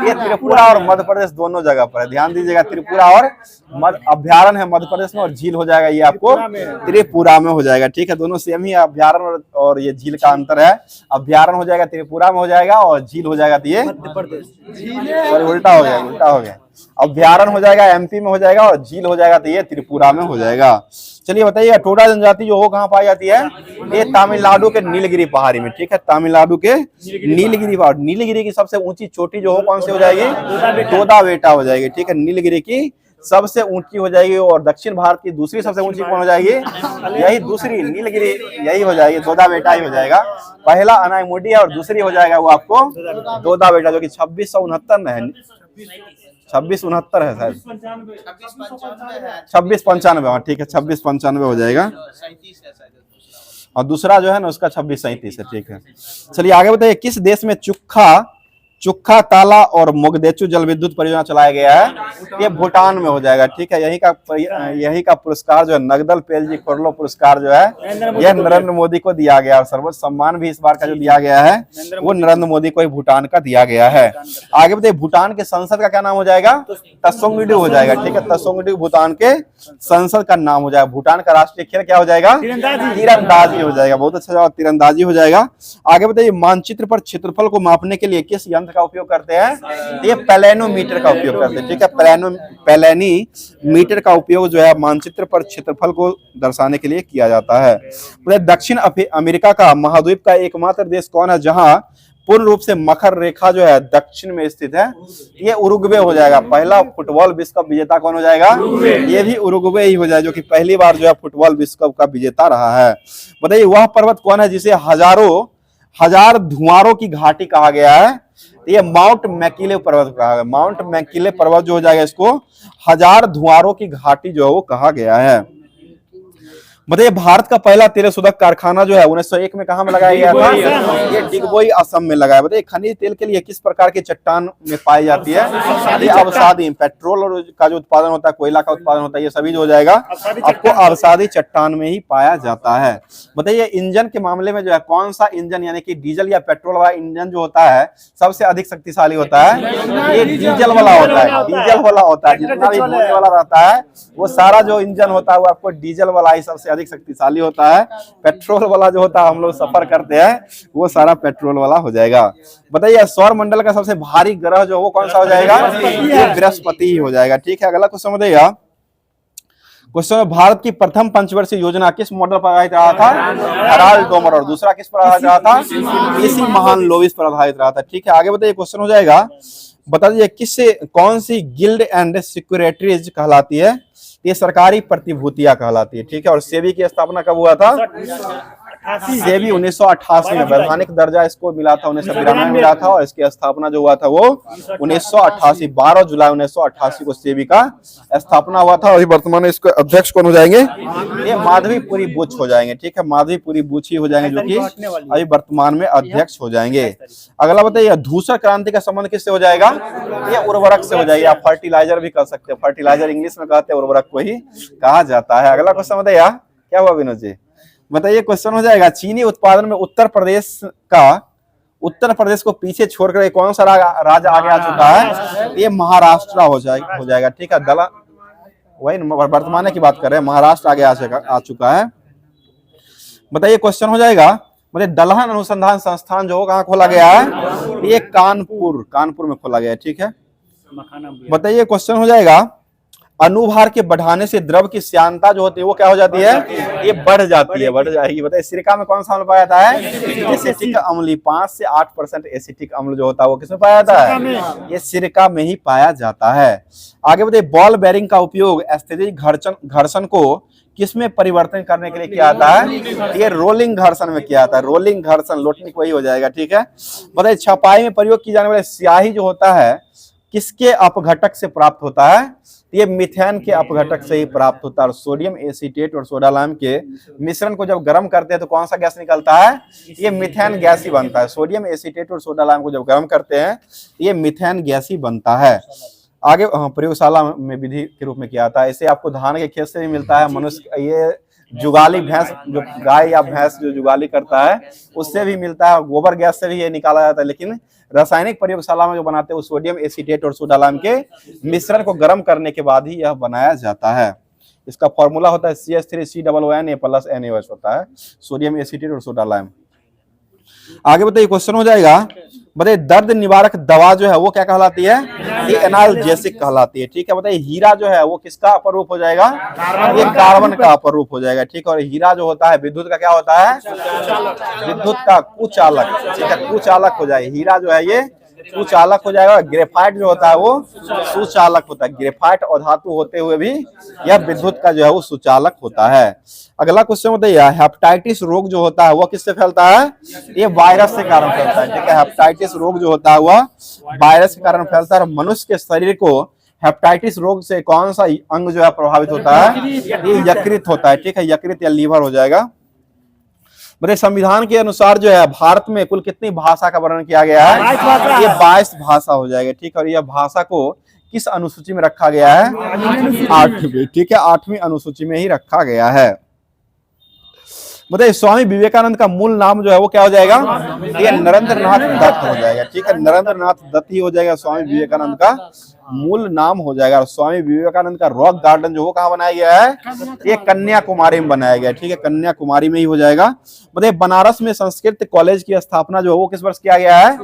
ये त्रिपुरा और मध्य प्रदेश दोनों जगह पर है। ध्यान दीजिएगा, त्रिपुरा और अभ्यारण्य है मध्य प्रदेश में और झील हो जाएगा ये आपको त्रिपुरा में हो जाएगा। ठीक है, दोनों सेम ही अभ्यारण्य और ये झील का अंतर है। अभ्यारण्य हो जाएगा त्रिपुरा में हो जाएगा और झील हो जाएगा ये मध्य प्रदेश। उल्टा हो गया। अभ्यारण्य हो जाएगा MP में हो जाएगा और झील हो जाएगा तो ये त्रिपुरा में हो जाएगा। चलिए बताइए, टोडा जनजाति जो हो कहाँ पाई जाती है? ये तमिलनाडु के नीलगिरी पहाड़ी में। ठीक है, तमिलनाडु के नीलगिरी पहाड़। नीलगिरी की सबसे ऊंची चोटी जो हो कौन सी हो जाएगी? दोदा बेटा हो जाएगी। ठीक है, नीलगिरी की सबसे ऊंची हो जाएगी। और दक्षिण भारत की दूसरी सबसे ऊंची कौन हो जाएगी? यही दूसरी नीलगिरी यही हो जाएगी, दोदा बेटा ही हो जाएगा। पहला अनाईमुडी है और दूसरी हो जाएगा वो आपको दोदा बेटा, जो कि 2669 में है। 2669 है शायद, 2695। हाँ ठीक है, 2695 हो जाएगा। और दूसरा जो है ना उसका 2637 है। ठीक है, चलिए आगे बताइए, किस देश में चुक्खा ताला और मोगदेचु जल विद्युत परियोजना चलाया गया है? ये भूटान में हो जाएगा। ठीक है, यही का पुरस्कार जो है नगदल पेलजी खोरलो पुरस्कार जो है यह नरेंद्र मोदी को दिया गया। और सर्वोच्च सम्मान भी इस बार का जो दिया गया है वो नरेंद्र मोदी को ही भूटान का दिया गया है। आगे बताइए, भूटान के संसद का क्या नाम हो जाएगा? तसोंगीडू हो जाएगा। ठीक है, तसोंगीडू भूटान के संसद का नाम हो जाएगा। भूटान का राष्ट्रीय खेल क्या हो जाएगा? तीरंदाजी हो जाएगा। बहुत अच्छा जवाब, तीरंदाजी हो जाएगा। आगे बताइए, मानचित्र पर क्षेत्रफल को मापने के लिए किस यंत्र यंत्र का उपयोग करते हैं? ये पेलेनोमीटर का उपयोग करते हैं, ठीक है। पेलेनीमीटर का उपयोग जो है मानचित्र पर क्षेत्रफल को दर्शाने के लिए किया जाता है। दक्षिण अमेरिका का महाद्वीप का एकमात्र देश कौन है जहां पूर्ण रूप से मकर रेखा जो है दक्षिण में स्थित है? ये उरुग्वे हो जाएगा। पहला फुटबॉल विश्व कप विजेता कौन हो जाएगा? ये भी उरुग्वे ही हो जाएगा, जो कि पहली बार जो है फुटबॉल विश्व कप का विजेता रहा है। बताइए वह पर्वत कौन है जिसे हजार धुआरों की घाटी कहा गया है? ये माउंट मैकिले पर्वत कहा गया। माउंट मैकिले पर्वत जो हो जाएगा, इसको हजार धुआरों की घाटी जो है वो कहा गया है। बताइए भारत का पहला तेल शोधक कारखाना जो है 1901 में कहां में लगाया गया था? ये डिगबोई असम में लगाया। बताइए खनिज तेल के लिए किस प्रकार की चट्टान में पाई जाती है? ये अवसादी। पेट्रोल का जो उत्पादन होता है, कोयला का उत्पादन होता है, ये सभी जो हो जाएगा आपको अवसादी चट्टान में ही पाया जाता है। बताइए इंजन के मामले में जो है कौन सा इंजन यानी कि डीजल या पेट्रोल वाला इंजन जो होता है सबसे अधिक शक्तिशाली होता है? ये डीजल वाला होता है। डीजल वाला होता है, जितना भी धोने वाला रहता है वो सारा जो इंजन होता है वो आपको डीजल वाला ही सबसे अधिक शक्तिशाली होता है। पेट्रोल वाला जो होता है हम लोग सफर करते हैं वो सारा पेट्रोल वाला हो जाएगा। बताइए सौर मंडल का सबसे भारी ग्रह जो वो कौन सा हो जाएगा? ये बृहस्पति ही हो जाएगा, ठीक है। अगला क्वेश्चन बताइएगा। क्वेश्चन भारत की प्रथम पंचवर्षीय योजना किस मॉडल पर आधारित रहा था? Herald Domar. और दूसरा किस पर आधारित रहा था? पीसी महालनोबिस पर आधारित रहा था, ठीक है। आगे बताइए क्वेश्चन हो जाएगा, बता दीजिए किससे कौन सी गिल्ड एंड सिक्योरिटीज कहलाती है? ये सरकारी प्रतिभूतियां कहलाती है, ठीक है। और सेबी की स्थापना कब हुआ था? सेबी 1988 में। वैधानिक दर्जा इसको मिला था 1992 में मिला था, और इसकी स्थापना जो हुआ था वो 1988 12 जुलाई 1988 को सेबी का स्थापना हुआ था। और वर्तमान में इसके अध्यक्ष कौन हो जाएंगे? ये माधवीपुरी बुच हो जाएंगे, ठीक है। माधवीपुरी बुच ही हो जाएंगे जो कि अभी वर्तमान में अध्यक्ष हो जाएंगे। अगला बताइए धूसर क्रांति का संबंध किससे हो जाएगा? ये उर्वरक से हो जाएगा। आप फर्टिलाइजर भी कह सकते हैं, फर्टिलाइजर इंग्लिश में कहते हैं, उर्वरक को ही कहा जाता है। अगला क्वेश्चन बताइए क्या हुआ विनोद जी? बताइए क्वेश्चन हो जाएगा चीनी उत्पादन में उत्तर प्रदेश को पीछे छोड़कर कौन सा राज्य आगे आ चुका है? ये महाराष्ट्र हो जाएगा, ठीक है। वही वर्तमान की बात कर रहे हैं, महाराष्ट्र आगे आ चुका है। बताइए क्वेश्चन हो जाएगा, मतलब दलहन अनुसंधान संस्थान जो कहाँ खोला गया है? ये कानपुर में खोला गया है, ठीक है। बताइए क्वेश्चन हो जाएगा अनुभार के बढ़ाने से द्रव की श्यानता जो होती है वो क्या हो जाती है? ये बढ़ जाएगी। बताइए सिरका में कौन सा अम्ल पाया जाता है? एसिटिक अम्ल। 5 से 8% एसिटिक अम्ल जो होता है वो किसमें पाया जाता है? ये सिरका में ही पाया जाता है। आगे बताइए बॉल बेरिंग का उपयोग स्थैतिक घर्षण को किसमें परिवर्तन करने के लिए किया जाता है? ये रोलिंग घर्षण में किया जाता है। रोलिंग घर्षण लोटनिक वही हो जाएगा, ठीक है। बताइए छपाई में प्रयोग की जाने वाली स्याही जो होता है किसके अपघटक से प्राप्त होता है? ये मिथेन के अपघटक से ही प्राप्त होता है। सोडियम एसीटेट और सोडा लाइम के मिश्रण को जब गर्म करते हैं तो कौन सा गैस निकलता है? ये मिथेन गैस ही बनता है। सोडियम एसीटेट और सोडा लाइम को जब गर्म करते हैं ये मिथेन गैस ही बनता है। आगे प्रयोगशाला में विधि के रूप में किया जाता है। इसे आपको धान के खेत से भी मिलता है। मनुष्य ये जुगाली भैंस जो गाय या भैंस जो जुगाली करता है उससे भी मिलता है। गोबर गैस से भी ये निकाला जाता है। लेकिन रासायनिक प्रयोगशाला में जो बनाते हैं वो सोडियम एसीटेट और सोडा लाइम के मिश्रण को गर्म करने के बाद ही यह बनाया जाता है। इसका फॉर्मूला होता है CH3COONA+NaOH होता है, सोडियम एसीटेट और सोडा लाइम। आगे बताइए क्वेश्चन हो जाएगा, बताइए दर्द निवारक दवा जो है वो क्या कहलाती है? ये एनाल्जेसिक कहलाती है, ठीक है। बताइए हीरा जो है वो किसका अपर रूप हो जाएगा? ये कार्बन का अपर रूप हो जाएगा, ठीक है। और हीरा जो होता है विद्युत का क्या होता है? विद्युत का कुचालक, ठीक है, कुचालक हो जाएगा। हीरा जो है ये कुचालक हो जाएगा। ग्रेफाइट जो होता है वो सुचालक होता है। ग्रेफाइट अधातु होते हुए भी यह विद्युत का जो है वो सुचालक होता है। अगला क्वेश्चन बताइए हेपेटाइटिस रोग जो होता है वह किससे फैलता है? ये वायरस के कारण फैलता है, ठीक है। हेपेटाइटिस रोग जो होता है वह वायरस के कारण फैलता है। मनुष्य के शरीर को हेपेटाइटिस रोग से कौन सा अंग जो है प्रभावित होता है? ये यकृत होता है, ठीक है। यकृत या लीवर हो जाएगा। बताइए संविधान के अनुसार जो है भारत में कुल कितनी भाषा का वर्णन किया गया है? ये 22 भाषा हो जाएगा, ठीक है। और यह भाषा को किस अनुसूची में रखा गया है? 8वीं, ठीक है। 8वीं अनुसूची में ही रखा गया है। बताइए स्वामी विवेकानंद का मूल नाम जो है वो क्या हो जाएगा? ये नरेंद्र नाथ दत्त हो जाएगा। ठीक है, नरेंद्र नाथ दत्त ही हो जाएगा स्वामी विवेकानंद का मूल नाम हो जाएगा। और स्वामी विवेकानंद का रॉक गार्डन जो वो कहाँ बनाया गया है? ये कन्याकुमारी में बनाया गया है। ठीक है, कन्याकुमारी में ही हो जाएगा। बताइए बनारस में संस्कृत कॉलेज की स्थापना जो है वो किस वर्ष किया गया है?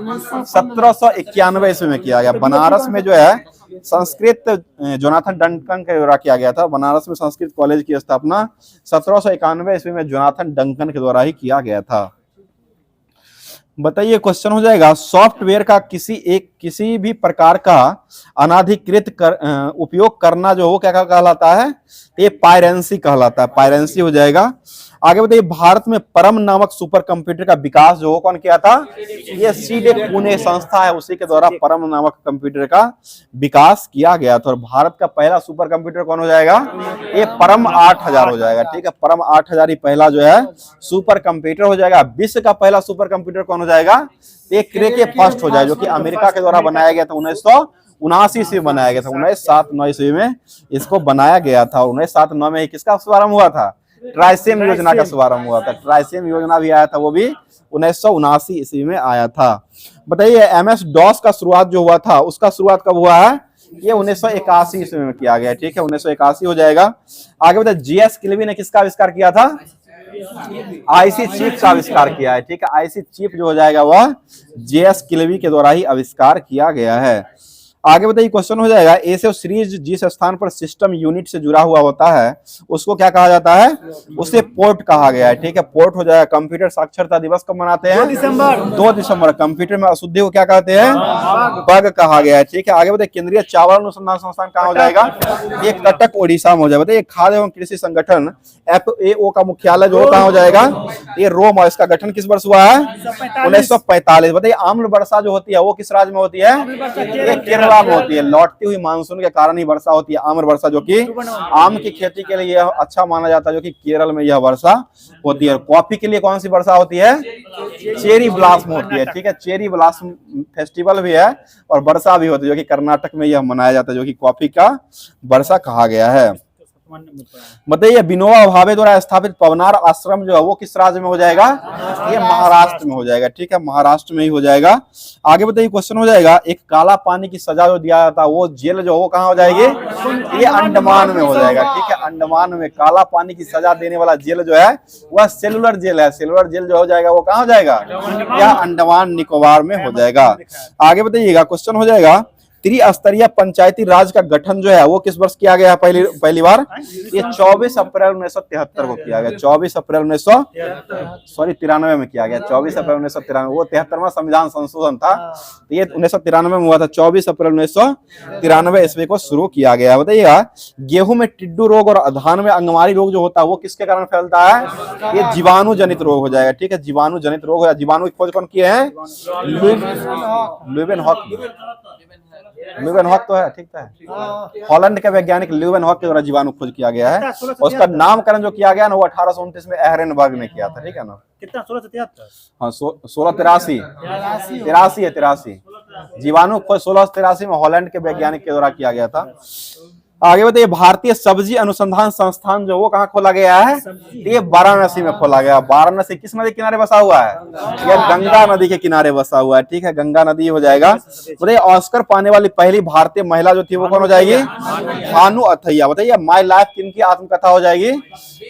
1791 ईस्वी में किया गया। बनारस में जो है संस्कृत जोनाथन डंकन के द्वारा किया गया था। बनारस में संस्कृत कॉलेज की स्थापना 1791 ईस्वी में जोनाथन डंकन के द्वारा ही किया गया था। बताइए क्वेश्चन हो जाएगा, सॉफ्टवेयर का किसी भी प्रकार का अनाधिकृत उपयोग करना जो हो क्या कहलाता है? ये पायरेंसी कहलाता है। पायरेंसी हो जाएगा। आगे बताइए भारत में परम नामक सुपर कंप्यूटर का विकास जो हो कौन किया था? ये सीधे पुणे संस्था है, उसी के द्वारा परम नामक कंप्यूटर का विकास किया गया था। और भारत का पहला सुपर कंप्यूटर कौन हो जाएगा? ये परम 8000 हो जाएगा। ठीक है, परम 8000 ही पहला जो है सुपर कंप्यूटर हो जाएगा। विश्व का पहला सुपर कंप्यूटर कौन हो जाएगा? ये क्रेके फर्स्ट हो जाएगा, जो कि अमेरिका के द्वारा बनाया गया था। 1979 से बनाया गया था। 1979 ईस्वी में इसको बनाया गया था। 1979 में किसका शुभारंभ हुआ था? ट्राइसेम योजना का शुभारंभ हुआ था। ट्राइसेम योजना भी आया था, वो भी 1979 ईस्वी में आया था। बताइए MS DOS का शुरुआत जो हुआ था उसका शुरुआत कब हुआ है? ये 1981 ईस्वी में किया गया। ठीक है, 1981 हो जाएगा। आगे बताइए GS किल्वी ने किसका आविष्कार किया था? IC चिप का आविष्कार किया है। ठीक है, IC चिप जो हो जाएगा वह GS किल्वी के द्वारा ही आविष्कार किया गया है। आगे बताइए क्वेश्चन हो जाएगा, एसओ सीरीज जिस स्थान पर सिस्टम यूनिट से जुड़ा हुआ होता है उसको क्या कहा जाता है? उसे पोर्ट कहा गया है। ठीक है, पोर्ट हो जाएगा। कंप्यूटर साक्षरता दिवस कब मनाते हैं? 2 दिसंबर। कंप्यूटर में अशुद्धि को क्या कहते हैं? बग कहा गया है। ठीक है, आगे बताइए केंद्रीय चावल अनुसंधान संस्थान कहाँ हो जाएगा? ये कटक ओडिशा में हो जाएगा। बताइए खाद्य एवं कृषि संगठन FAO का मुख्यालय जो कहाँ हो जाएगा? ये रोम। और इसका गठन किस वर्ष हुआ है? 1945। बताइए आम्ल वर्षा जो होती है वो किस राज्य में होती है? ये केरल में होती है। लौटती हुई मानसून के कारण ही वर्षा होती है आम्र वर्षा, जो कि आम की खेती के लिए यह अच्छा माना जाता है, जो कि केरल में यह वर्षा होती है। कॉफी के लिए कौन सी वर्षा होती है? चेरी ब्लॉसम होती है। ठीक है, चेरी ब्लॉसम फेस्टिवल भी है और वर्षा भी होती है, जो कि कर्नाटक में यह मनाया जाता है, जो कि कॉफी का वर्षा कहा गया है। बताइए विनोबा भावे द्वारा स्थापित पवनार आश्रम जो है वो किस राज्य में हो जाएगा? ये महाराष्ट्र में हो जाएगा। ठीक है, महाराष्ट्र में ही हो जाएगा। आगे बताइए क्वेश्चन हो जाएगा, एक काला पानी की सजा जो दिया जाता है वो जेल जो वो कहाँ हो जाएगी? ये अंडमान में हो जाएगा। ठीक है, अंडमान में काला पानी की सजा देने वाला जेल जो है वह सेलुलर जेल है। सेलुलर जेल जो हो जाएगा वो कहाँ हो जाएगा? यह अंडमान निकोबार में हो जाएगा। आगे बताइएगा क्वेश्चन हो जाएगा, त्रिस्तरीय पंचायती राज का गठन जो है वो किस वर्ष किया गया है? पहली बार ये 24 अप्रैल 1973 को किया गया। 24 अप्रैल 1993 में किया गया। 24 अप्रैल 1993 वो 73वां संविधान संशोधन था, तो ये 1993 में हुआ था। 24 अप्रैल 1993 ईस्वी को शुरू किया गया। बताइएगा गेहूं में टिड्डू रोग और धान में अंगमारी रोग जो होता है वो किसके कारण फैलता है? ये जीवाणु जनित रोग हो जाएगा। ठीक है, जीवाणु जनित रोग हो। जीवाणु की खोज कौन किए हैं? ल्यूवेनहॉक तो है। ठीक है, हॉलैंड के वैज्ञानिक ल्यूवेनहॉक के द्वारा जीवाणु खोज किया गया है। उसका नामकरण जो किया गया ना वो 1829 में एहरेनबर्ग ने किया था। ठीक है ना, कितना? 1673। हाँ, 1683 है। 83 जीवाणु खोज 1683 में हॉलैंड के वैज्ञानिक के द्वारा किया गया था। आगे बताइए भारतीय सब्जी अनुसंधान संस्थान जो वो कहाँ खोला गया है? ये वाराणसी में खोला गया। वाराणसी किस नदी के किनारे बसा हुआ है? यह गंगा नदी के किनारे बसा हुआ है। ठीक है, गंगा नदी हो जाएगा। बताइए ऑस्कर पाने वाली पहली भारतीय महिला जो थी वो कौन हो जाएगी? भानु अथैया। बताइए माई लाइफ किनकी आत्मकथा हो जाएगी?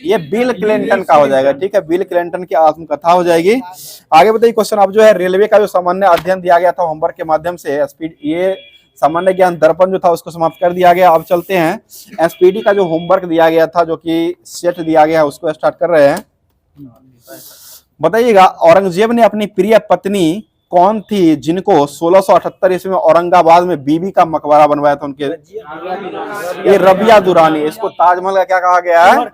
ये बिल क्लिंटन का हो जाएगा। ठीक है, बिल क्लिंटन की आत्मकथा हो जाएगी। आगे बताइए क्वेश्चन अब जो है रेलवे का जो सामान्य अध्ययन दिया गया था होमवर्क के माध्यम से, स्पीड ये सामान्य ज्ञान दर्पण जो था उसको समाप्त कर दिया गया। अब चलते हैं SPD का जो होमवर्क दिया गया था, जो कि सेट दिया गया है, उसको स्टार्ट कर रहे हैं। बताइएगा औरंगजेब ने अपनी प्रिय पत्नी कौन थी जिनको 1678 ईस्वी में औरंगाबाद में बीबी का मकबरा बनवाया था? उनके ये रबिया दुरानी। इसको ताजमहल का क्या कहा गया है?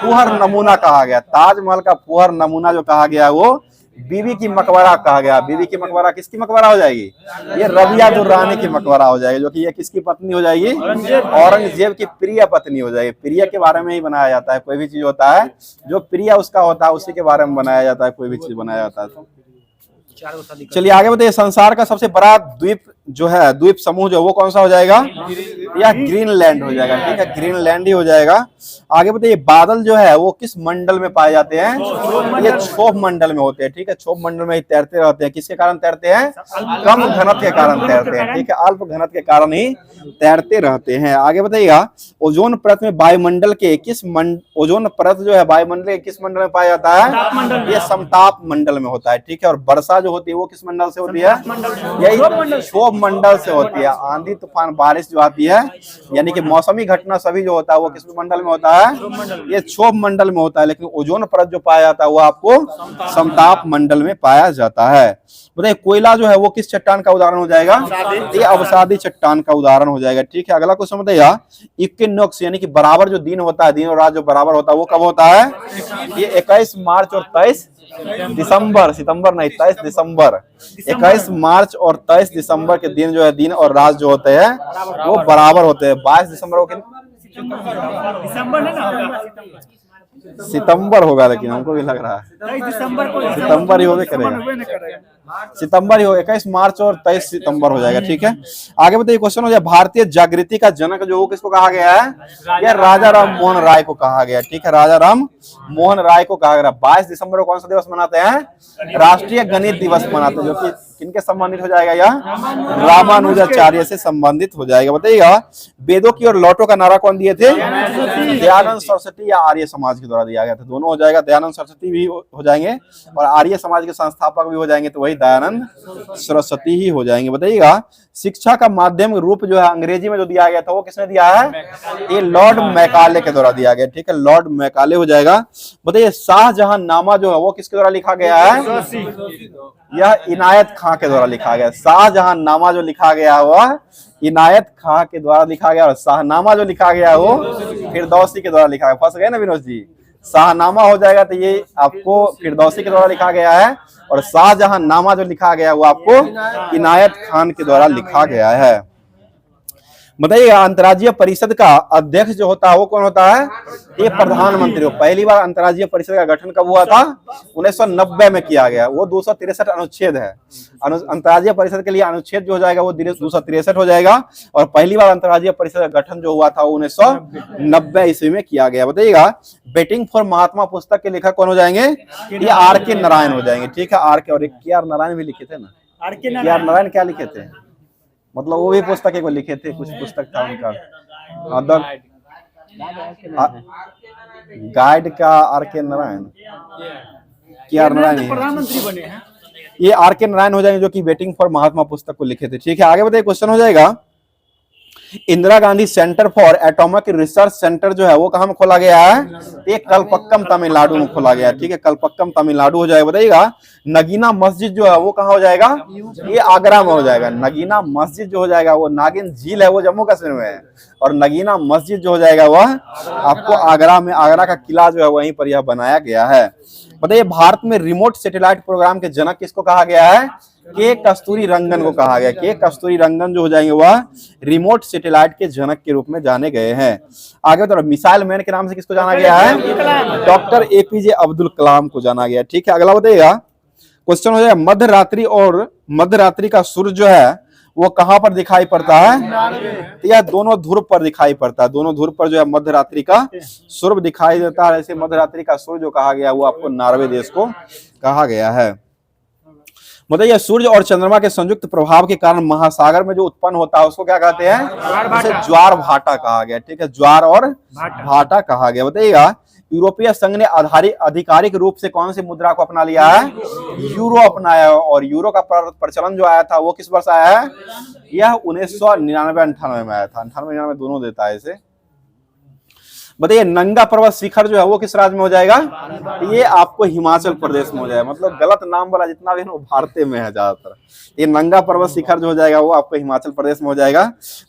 फुहर नमूना कहा गया। ताजमहल का फुहर नमूना जो कहा गया है वो बीबी की मकबरा कहा गया। बीबी की मकबरा किसकी मकबरा हो जाएगी? ये रबिया दुर्रानी की मकबरा हो जाएगी, जो कि ये किसकी पत्नी हो जाएगी? औरंगजेब की प्रिय पत्नी हो जाएगी। प्रिय के बारे में ही बनाया जाता है, कोई भी चीज होता है जो प्रिय उसका होता है उसी के बारे में बनाया जाता है, कोई भी चीज बनाया जाता है। चलिए आगे बताइए संसार का सबसे बड़ा द्वीप जो है द्वीप समूह जो वो कौन सा हो जाएगा, या ग्रीनलैंड हो जाएगा। ठीक है, ग्रीनलैंड ही हो जाएगा। आगे बताइए बादल जो है वो किस मंडल में पाए जाते हैं, ये क्षोभ मंडल में होते हैं। ठीक है, क्षोभ मंडल में ही तैरते रहते हैं। किसके कारण तैरते हैं, कम घनत्व के कारण तैरते हैं। ठीक है, अल्प घनत्व के कारण ही तैरते रहते हैं। आगे बताइएगा ओजोन परत में वायुमंडल के ओजोन परत जो है वायुमंडल के किस मंडल में पाया जाता है, ये समताप मंडल में होता है। ठीक है, और वर्षा जो होती है वो किस मंडल से होती है, यही क्षोभ मंडल से होती है। आंधी तूफान बारिश जो आती है यानी कि मौसमी घटना सभी जो होता है वो किस मंडल में होता है, ये क्षोभ मंडल में होता है। लेकिन ओजोन परत जो पाया जाता है वो आपको समताप मंडल में पाया जाता है। बताइए कोयला जो है वो किस चट्टान का उदाहरण हो जाएगा, ये अवसादी चट्टान का उदाहरण हो जाएगा। ठीक है, अगला क्वेश्चन बताइएगा इक्विनॉक्स यानी कि बराबर जो दिन होता है, दिन और रात जो बराबर होता है वो कब होता है, ये 21 मार्च और 23 दिसंबर, सितंबर नहीं 23 दिसंबर, 21 मार्च और 23 दिसंबर के दिन जो है दिन और रात जो होते हैं वो बराबर होते हैं। 22 दिसंबर को सितंबर होगा, लेकिन हमको भी लग रहा है सितंबर ही होगा, करेगा सितंबर ही हो, 21 मार्च और 23 सितंबर हो जाएगा। ठीक है, आगे बताइए क्वेश्चन हो जाए भारतीय जागृति का जनक जो किसको कहा गया है, यह राजा राम मोहन राय को कहा गया। ठीक है, राजा राम मोहन राय को कहा गया। 22 दिसंबर को कौन सा दिवस मनाते हैं, राष्ट्रीय गणित दिवस मनाते हैं, जो कि किनके संबंधित हो जाएगा, या रामानुजाचार्य से संबंधित हो जाएगा। बताइएगा वेदों की ओर लौटो का नारा कौन दिए थे, दयानंद सरस्वती या आर्य समाज के द्वारा दिया गया था। दोनों हो जाएगा, दयानंद सरस्वती भी हो जाएंगे और आर्य समाज के संस्थापक भी हो जाएंगे, तो वही दयानंद सरस्वती ही हो जाएंगे। बताइएगा शिक्षा का माध्यम रूप जो है अंग्रेजी में जो दिया गया था वो किसने दिया है, ये लॉर्ड मैकाले के द्वारा दिया गया। ठीक है, लॉर्ड मैकाले हो जाएगा। बताइए शाहजहां नामा जो है वो किसके द्वारा लिखा गया है, यह इनायत खां के द्वारा लिखा गया। शाहजहां नामा जो लिखा गया वह इनायत खां के द्वारा लिखा गया, और शाहनामा जो लिखा गया वो फिरदौसी के द्वारा लिखा गया। फंस गए ना विनोद जी, शाहनामा हो जाएगा तो ये आपको फिरदौसी के द्वारा लिखा गया है, और शाहजहां नामा जो लिखा गया वो आपको इनायत खान के द्वारा लिखा गया है। बताइए अंतर्राज्यीय परिषद का अध्यक्ष जो होता है वो कौन होता है, ये प्रधानमंत्री। पहली बार अंतर्राज्यीय परिषद का गठन कब हुआ था, 1990 में किया गया। वो 263 अनुच्छेद है। अंतर्राज्यीय परिषद के लिए अनुच्छेद जो हो जाएगा वो 263 हो जाएगा, और पहली बार अंतर्राज्यीय परिषद का गठन जो हुआ था 1990 ईस्वी में किया गया। बताइएगा बेटिंग फॉर महात्मा पुस्तक के लेखक कौन हो जाएंगे, ये R.K. नारायण हो जाएंगे। ठीक है, R.K. और एक K.R. नारायण भी लिखे थे ना, K.R. नारायण क्या लिखे थे, मतलब वो भी पुस्तक एक लिखे थे, कुछ पुस्तक था उनका गाइड का R.K. नारायण, K.R. नारायण प्रधानमंत्री बने हैं, ये R.K. नारायण हो जाएंगे जो कि वेटिंग फॉर महात्मा पुस्तक को लिखे थे। ठीक है, आगे बताइए क्वेश्चन हो जाएगा Indira Gandhi centre for atomic research centre जो है वो कहां में खोला गया है, ये कलपक्कम तमिलनाडु में खोला गया है। ठीक है, कलपक्कम तमिलनाडु हो जाएगा। बताइएगा नगीना मस्जिद जो है वो कहाँ हो जाएगा, ये आगरा में हो जाएगा। नगीना मस्जिद जो हो जाएगा वो नागिन झील है वो जम्मू कश्मीर में है, और नगीना मस्जिद जो हो जाएगा वह आपको आगरा में, आगरा का किला जो है वहीं पर यह बनाया गया है। बताइए भारत में रिमोट सैटेलाइट प्रोग्राम के जनक किसको कहा गया है, के कस्तूरी रंगन को कहा गया। के कस्तूरी रंगन जो हो जाएंगे वह रिमोट सैटेलाइट के जनक के रूप में जाने गए हैं। आगे तो मिसाइल मैन के नाम से किसको जाना गया है, डॉक्टर APJ अब्दुल कलाम को जाना गया। ठीक है, अगला बताइएगा क्वेश्चन हो जाएगा मध्यरात्रि और मध्यरात्रि का सूर्य जो है वो कहां पर दिखाई पड़ता है, तो यह दोनों ध्रुव पर दिखाई पड़ता है। दोनों ध्रुव पर जो है मध्यरात्रि का सूर्य दिखाई देता है। ऐसे मध्यरात्रि का सूर्य जो कहा गया वो आपको नॉर्वे देश को कहा गया है। मतलब सूर्य और चंद्रमा के संयुक्त प्रभाव के कारण महासागर में जो उत्पन्न होता है उसको क्या कहते हैं, उसे ज्वार भाटा कहा गया। ठीक है, ज्वार और भाटा कहा गया। बताइएगा यूरोपीय संघ ने आधिकारिक रूप से कौन सी मुद्रा को अपना लिया है, यूरो अपनाया, और यूरो का प्रचलन जो आया था वो किस वर्ष आया है, यह 1999-98 में आया था। 98-99 दोनों देता है इसे। बताइए नंगा पर्वत शिखर जो है वो किस राज्य में हो जाएगा, ये आपको हिमाचल प्रदेश में हो जाएगा। मतलब गलत नाम वाला जितना भी है वो भारत में है ज्यादातर। ये नंगा पर्वत शिखर जो हो जाएगा वो आपको हिमाचल प्रदेश में हो जाएगा।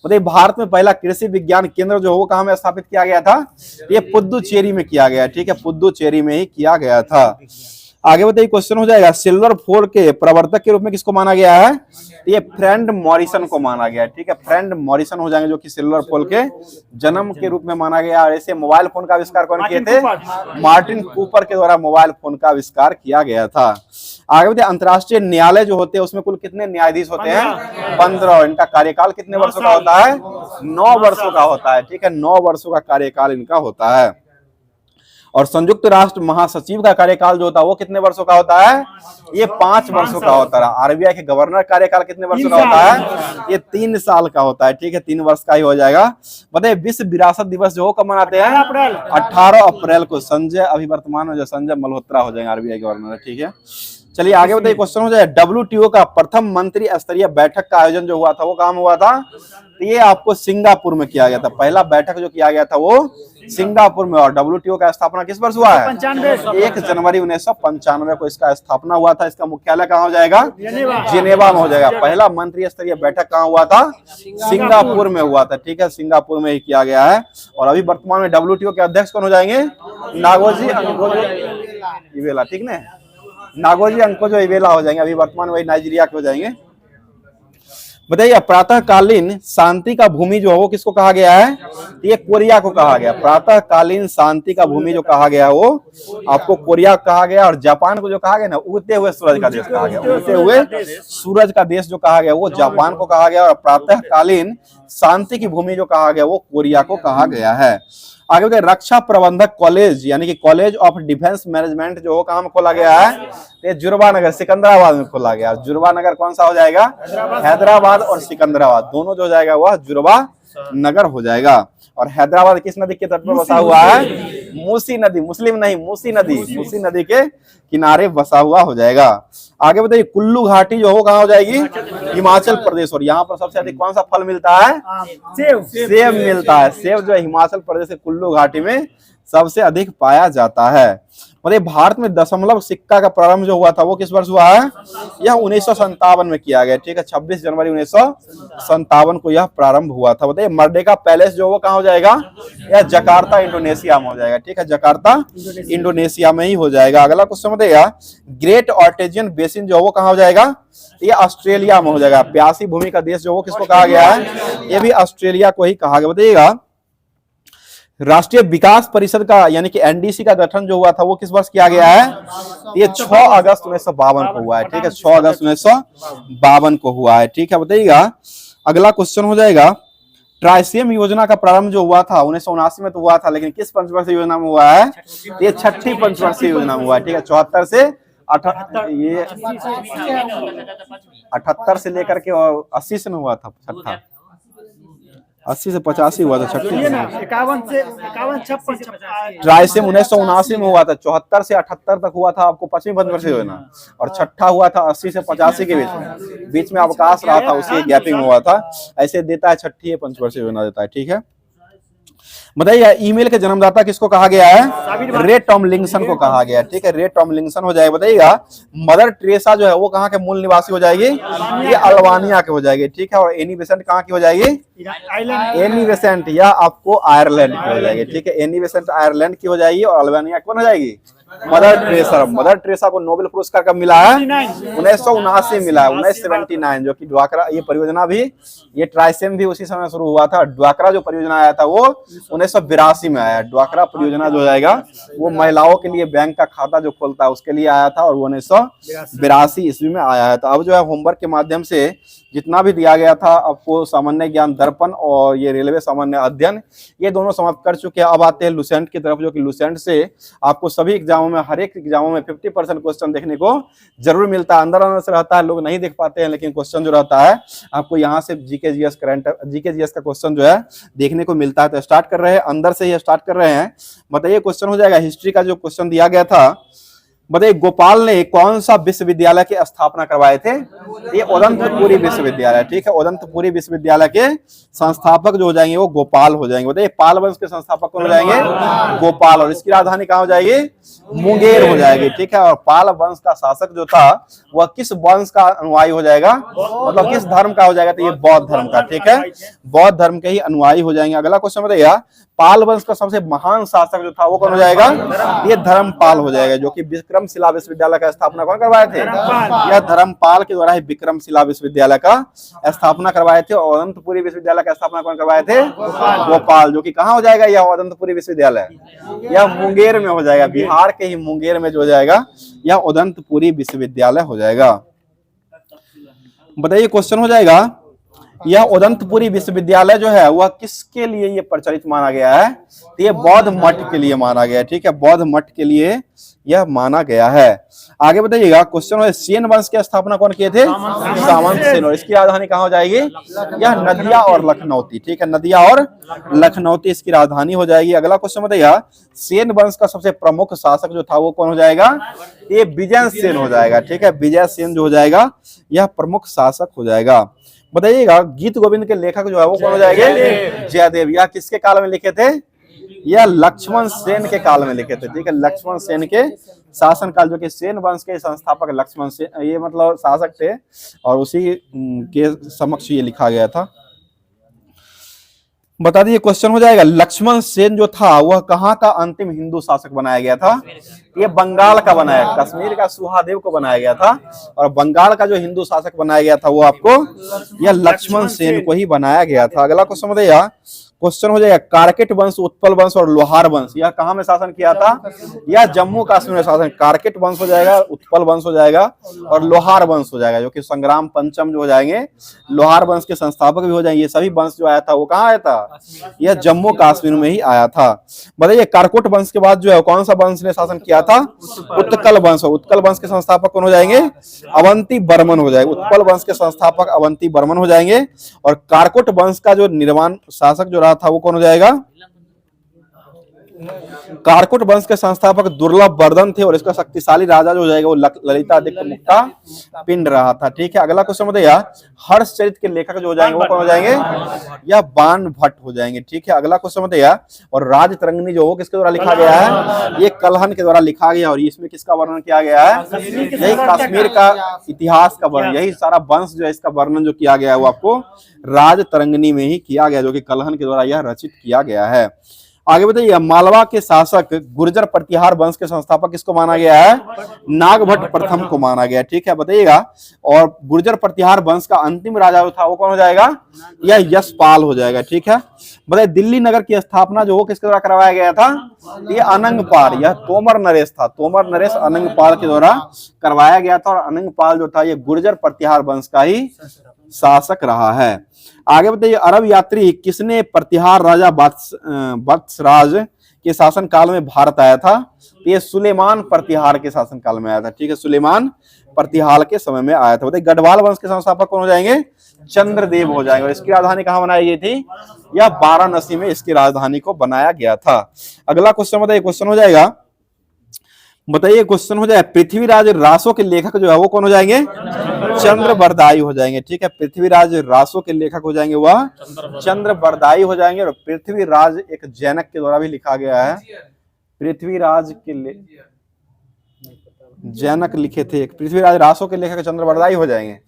बताइए भारत में पहला कृषि विज्ञान केंद्र जो वो कहाँ में स्थापित किया गया था, ये पुद्दुचेरी में किया गया। ठीक है, पुद्दुचेरी में ही किया गया था। आगे बताइए क्वेश्चन हो जाएगा सिल्वर फोर के प्रवर्तक के रूप में किसको माना गया है, ये फ्रेंड मॉरिसन को माना गया है। ठीक है, फ्रेंड मॉरिसन हो जाएंगे जो कि सिल्वर फोर के जन्म के रूप में माना गया। और ऐसे मोबाइल फोन का आविष्कार कौन किए थे, मार्टिन कूपर के द्वारा मोबाइल फोन का आविष्कार किया गया था। आगे बढ़ते, अंतर्राष्ट्रीय न्यायालय जो होते हैं उसमें कुल कितने न्यायाधीश होते हैं? 15। इनका कार्यकाल कितने वर्षों का होता है? 9 वर्षों का होता है, ठीक है, 9 वर्षों का कार्यकाल इनका होता है। और संयुक्त राष्ट्र महासचिव का कार्यकाल जो होता है वो कितने वर्षों का होता है? ये 5 वर्षों का होता है। आरबीआई के गवर्नर कार्यकाल कितने वर्षों का होता है? ये 3 साल का होता है, ठीक है, 3 वर्ष का ही हो जाएगा। बताइए विश्व विरासत दिवस जो कब मनाते हैं? 18 अप्रैल को। संजय, अभी वर्तमान में जो संजय मल्होत्रा हो जाएंगे आरबीआई गवर्नर, ठीक है। चलिए आगे बताइए, क्वेश्चन हो जाए, WTO का प्रथम मंत्री स्तरीय बैठक का आयोजन जो हुआ था वो कहाँ हुआ था? तो ये आपको सिंगापुर में किया गया था। पहला बैठक जो किया गया था वो सिंगापुर में। और WTO का स्थापना किस वर्ष हुआ है? 1 जनवरी 1995 को इसका स्थापना हुआ था। इसका मुख्यालय कहाँ हो जाएगा? जिनेवा में हो जाएगा। पहला मंत्री स्तरीय बैठक कहाँ हुआ था? सिंगापुर में हुआ था, ठीक है, सिंगापुर में ही किया गया है। और अभी वर्तमान में WTO के अध्यक्ष कौन हो जाएंगे? नागोजी अंकोजो इवेला, ठीक ना, नागोजी अंकोजो इवेला हो जाएंगे। अभी वर्तमान वही नाइजीरिया के हो जाएंगे। बताइए प्रातःकालीन शांति का भूमि जो है वो किसको कहा गया है? ये कोरिया को कहा गया। प्रातःकालीन शांति का भूमि जो कहा गया वो आपको कोरिया कहा गया। और जापान को जो कहा गया ना, उगते हुए सूरज का देश कहा गया। उगते हुए सूरज का देश जो कहा गया वो जापान को कहा गया। और प्रातःकालीन शांति की भूमि जो कहा गया वो कोरिया को कहा गया है। आगे बढ़ते, रक्षा प्रबंधक कॉलेज यानी कि कॉलेज ऑफ डिफेंस मैनेजमेंट जो कहाँ में खोला गया है? ये जुर्बा नगर सिकंदराबाद में खोला गया। जुर्बा नगर कौन सा हो जाएगा? हैदराबाद और सिकंदराबाद दोनों जो हो जाएगा वह जुर्बा नगर हो जाएगा। और हैदराबाद किस नदी के तट पर बसा हुआ है? मूसी नदी, मुस्लिम नहीं, मूसी नदी, मूसी नदी के किनारे बसा हुआ हो जाएगा। आगे बताइए, कुल्लू घाटी जो हो कहाँ हो जाएगी? हिमाचल प्रदेश। और यहाँ पर सबसे अधिक कौन सा फल मिलता है? सेब मिलता है। सेब जो है हिमाचल प्रदेश के कुल्लू घाटी में सबसे अधिक पाया जाता है। मतलब भारत में दशमलव सिक्का का प्रारंभ जो हुआ था वो किस वर्ष हुआ है? यह 1957 में किया गया, ठीक है, 26 जनवरी 1957 को यह प्रारंभ हुआ था। बताइए मर्डेका पैलेस जो वो कहाँ हो जाएगा? यह जकार्ता इंडोनेशिया में हो जाएगा, ठीक है, जकार्ता इंडोनेशिया में ही हो जाएगा। अगला क्वेश्चन बताइएगा, ग्रेट ऑर्टेजियन बेसिन जो वो कहाँ हो जाएगा? ये ऑस्ट्रेलिया में हो जाएगा। प्यासी भूमि का देश जो वो किसको कहा गया है? ये भी ऑस्ट्रेलिया को ही कहा गया। बताइएगा राष्ट्रीय विकास परिषद का यानी कि एनडीसी का गठन जो हुआ था वो किस वर्ष किया गया है? ये 6 अगस्त 1952 को हुआ है, ठीक है, 6 अगस्त 1952 को हुआ है, ठीक है। बताइएगा अगला क्वेश्चन हो जाएगा, ट्राइसेम योजना का प्रारंभ जो हुआ था 1979 में तो हुआ था, लेकिन किस पंचवर्षीय योजना में हुआ है? ये 6ठी पंचवर्षीय योजना में हुआ है, ठीक है, 74 से 78 से लेकर के 80 से हुआ था छठा, 80 से 85 हुआ था, 51 से 56 ट्राइसेम 1979 में हुआ था, 74 से 78 तक हुआ था आपको 5वीं पंचवर्षीय योजना। और छठा हुआ था 80 से 85 के बीच में अवकाश रहा था, उसी गैपिंग में हुआ था। ऐसे देता है 6ठी पंचवर्षीय योजना देता है, ठीक है। बताइए ईमेल के जन्मदाता किसको कहा गया है? रे टॉमलिंसन को कहा गया है, ठीक है, रे टॉमलिंसन हो जाएगा। बताइएगा मदर टेरेसा जो है वो कहाँ के मूल निवासी हो जाएगी? ये अल्बानिया के हो जाएगी, ठीक है। और एनी बेसेंट कहाँ की हो जाएगी? एनी बेसेंट या आपको आयरलैंड की हो जाएगी, ठीक है, एनी बेसेंट आयरलैंड की हो जाएगी। और अल्बानिया कौन हो जाएगी? Mother Teresa. मदर टेरेसा को नोबेल पुरस्कार कब मिला है? 1979 मिला है, 1979, जो कि ड्वाकरा ये परियोजना भी, ये ट्राइसेम भी उसी समय शुरू हुआ था। ड्वाकरा जो परियोजना आया था वो 1982 में आया। ड्वाकरा परियोजना जो जाएगा वो महिलाओं के लिए बैंक का खाता जो खोलता है उसके लिए आया था, और वो 1982 ईस्वी में आया है। तो अब जो है होमवर्क के माध्यम से जितना भी दिया गया था आपको, सामान्य ज्ञान दर्पण और ये रेलवे सामान्य अध्ययन, ये दोनों समाप्त कर चुके हैं। अब आते हैं लुसेंट की तरफ, जो कि लुसेंट से आपको सभी एग्जामों में, हर एक एग्जामों में 50% क्वेश्चन देखने को जरूर मिलता है। अंदर से रहता है, लोग नहीं देख पाते हैं, लेकिन क्वेश्चन जो रहता है आपको यहाँ से जीके जीएस का क्वेश्चन जो है देखने को मिलता है। तो स्टार्ट कर रहे हैं, अंदर से ही स्टार्ट कर रहे हैं। बताइए क्वेश्चन हो जाएगा हिस्ट्री का जो क्वेश्चन दिया गया था। बताइए गोपाल ने कौन सा विश्वविद्यालय की स्थापना करवाए थे? ये उदंतपुरी विश्वविद्यालय, ठीक है, उदंतपुरी विश्वविद्यालय के संस्थापक जो हो जाएंगे वो गोपाल हो जाएंगे। बताइए पाल वंश के संस्थापक कौन हो जाएंगे? गोपाल। और इसकी राजधानी कहाँ हो जाएगी? मुंगेर हो जाएगी, ठीक है। और पाल वंश का शासक जो था वह किस वंश का अनुयायी हो जाएगा? मतलब किस धर्म का हो जाएगा? तो ये बौद्ध धर्म का, ठीक है, बौद्ध धर्म के ही अनुयायी हो जाएंगे। अगला क्वेश्चन बताइएगा पाल वंश का सबसे महान शासक जो था वो कौन हो जाएगा? ये धर्मपाल हो जाएगा, जो कि विक्रमशिला विश्वविद्यालय का स्थापना कौन करवाए थे? यह धर्मपाल के द्वारा ही विक्रमशिला विश्वविद्यालय का स्थापना करवाए थे। और अनंतपुरी विश्वविद्यालय का स्थापना कौन करवाए थे? गोपाल, जो कि कहाँ हो जाएगा यह अनंतपुरी विश्वविद्यालय? यह मुंगेर में हो जाएगा, बिहार के ही मुंगेर में जो हो जाएगा यह उदंतपुरी विश्वविद्यालय हो जाएगा। बताइए क्वेश्चन हो जाएगा, यह उदंतपुरी विश्वविद्यालय जो है वह किसके लिए ये प्रचलित माना गया है? तो ये बौद्ध मठ के लिए माना गया है, ठीक है, बौद्ध मठ के लिए यह माना गया है। आगे बताइएगा क्वेश्चन है, सेन वंश की स्थापना कौन किए थे? सामंत सेन। और इसकी राजधानी कहाँ हो जाएगी? यह नदिया और लखनौती, ठीक है, नदिया और लखनौती इसकी राजधानी हो जाएगी। अगला क्वेश्चन बताइएगा, सेन वंश का सबसे प्रमुख शासक जो था वो कौन हो जाएगा? ये विजय सेन हो जाएगा, ठीक है, विजय सेन जो हो जाएगा यह प्रमुख शासक हो जाएगा। बताइएगा गीत गोविंद के लेखक जो है वो कौन हो जाएंगे? जयदेव। यह किसके काल में लिखे थे? यह लक्ष्मण सेन के काल में लिखे थे, ठीक है, लक्ष्मण सेन के शासन काल, जो कि सेन वंश के संस्थापक लक्ष्मण सेन ये मतलब शासक थे और उसी के समक्ष ये लिखा गया था। बता दीजिए क्वेश्चन हो जाएगा, लक्ष्मण सेन जो था वह कहाँ का अंतिम हिंदू शासक बनाया गया था? ये बंगाल का बनाया, कश्मीर का सुहादेव को बनाया गया था और बंगाल का जो हिंदू शासक बनाया गया था वो आपको यह लक्ष्मण सेन को ही बनाया गया था। अगला क्वेश्चन बताइए, क्वेश्चन हो जाएगा, कारकेट वंश, उत्पल वंश और लोहार वंश यह कहाँ में शासन किया था? यह जम्मू कश्मीर में शासन। कारकेट वंश हो जाएगा, उत्पल वंश हो जाएगा और लोहार वंश हो जाएगा, जो कि संग्राम पंचम जो हो जाएंगे, लोहार वंश के संस्थापक भी हो जाएंगे। ये सभी वंश जो आया था वो कहाँ आया था? यह जम्मू कश्मीर में ही आया था। बताइए कारकोट वंश के बाद जो है कौन सा वंश ने शासन किया था? उत्कल वंश। उत्कल वंश के संस्थापक कौन हो जाएंगे? अवंती बर्मन हो जाएंगे। उत्पल वंश के संस्थापक अवंती बर्मन हो जाएंगे और कारकोट वंश का जो निर्माण शासक जो रहा था वो कौन हो जाएगा? कारकोट वंश के संस्थापक दुर्लभ वर्धन थे और इसका शक्तिशाली राजा जो हो जाएगा वो ललितादित्य मुक्ता पिंड रहा था, ठीक है। अगला क्वेश्चन बताइए, हर्षचरित के लेखक जो हो जाएंगे वो कौन हो जाएंगे? या बाण भट्ट हो जाएंगे, ठीक है। अगला क्वेश्चन बताइए, और राजतरंगिणी जो हो किसके द्वारा लिखा गया है? ये कलहन के द्वारा लिखा गया और इसमें किसका वर्णन किया गया है? यही कश्मीर का इतिहास का वर्णन, यही सारा वंश जो है इसका वर्णन जो किया गया है वो आपको राजतरंगिणी में ही किया गया, जो कि कलहन के द्वारा यह रचित किया गया है। आगे बताइए, मालवा के शासक गुर्जर प्रतिहार वंश के संस्थापक किसको माना गया है? नागभट्ट प्रथम को माना गया, ठीक है, बताइएगा। और गुर्जर प्रतिहार वंश का अंतिम राजा जो था वो कौन हो जाएगा? यह यशपाल हो जाएगा, ठीक है। बताइए दिल्ली नगर की स्थापना जो हो किसके द्वारा करवाया गया था? ये अनंगपाल, यह तोमर नरेश था, तोमर नरेश अनंगपाल के द्वारा करवाया गया था और अनंगपाल जो था ये गुर्जर प्रतिहार वंश का ही शासक रहा है। आगे बताइए, अरब यात्री किसने प्रतिहार राजा वत्सराज के शासन काल में भारत आया था? ये सुलेमान प्रतिहार के शासन काल में आया था, ठीक है, सुलेमान प्रतिहार के समय में आया था। बताइए गढ़वाल वंश के संस्थापक कौन हो जाएंगे? चंद्रदेव हो जाएंगे और इसकी राजधानी कहाँ बनाई गई थी? यह वाराणसी में इसकी राजधानी को बनाया गया था। अगला क्वेश्चन बताइए, क्वेश्चन हो जाएगा, बताइए क्वेश्चन हो जाए, पृथ्वीराज रासो के लेखक जो है वो कौन हो जाएंगे? चंद्रबरदाई हो जाएंगे, ठीक है, पृथ्वीराज रासो के लेखक हो जाएंगे वह चंद्रबरदाई हो जाएंगे। और पृथ्वीराज एक जैनक के द्वारा भी लिखा गया है, पृथ्वीराज के जैनक लिखे थे, पृथ्वीराज रासो के लेखक चंद्रबरदाई हो जाएंगे।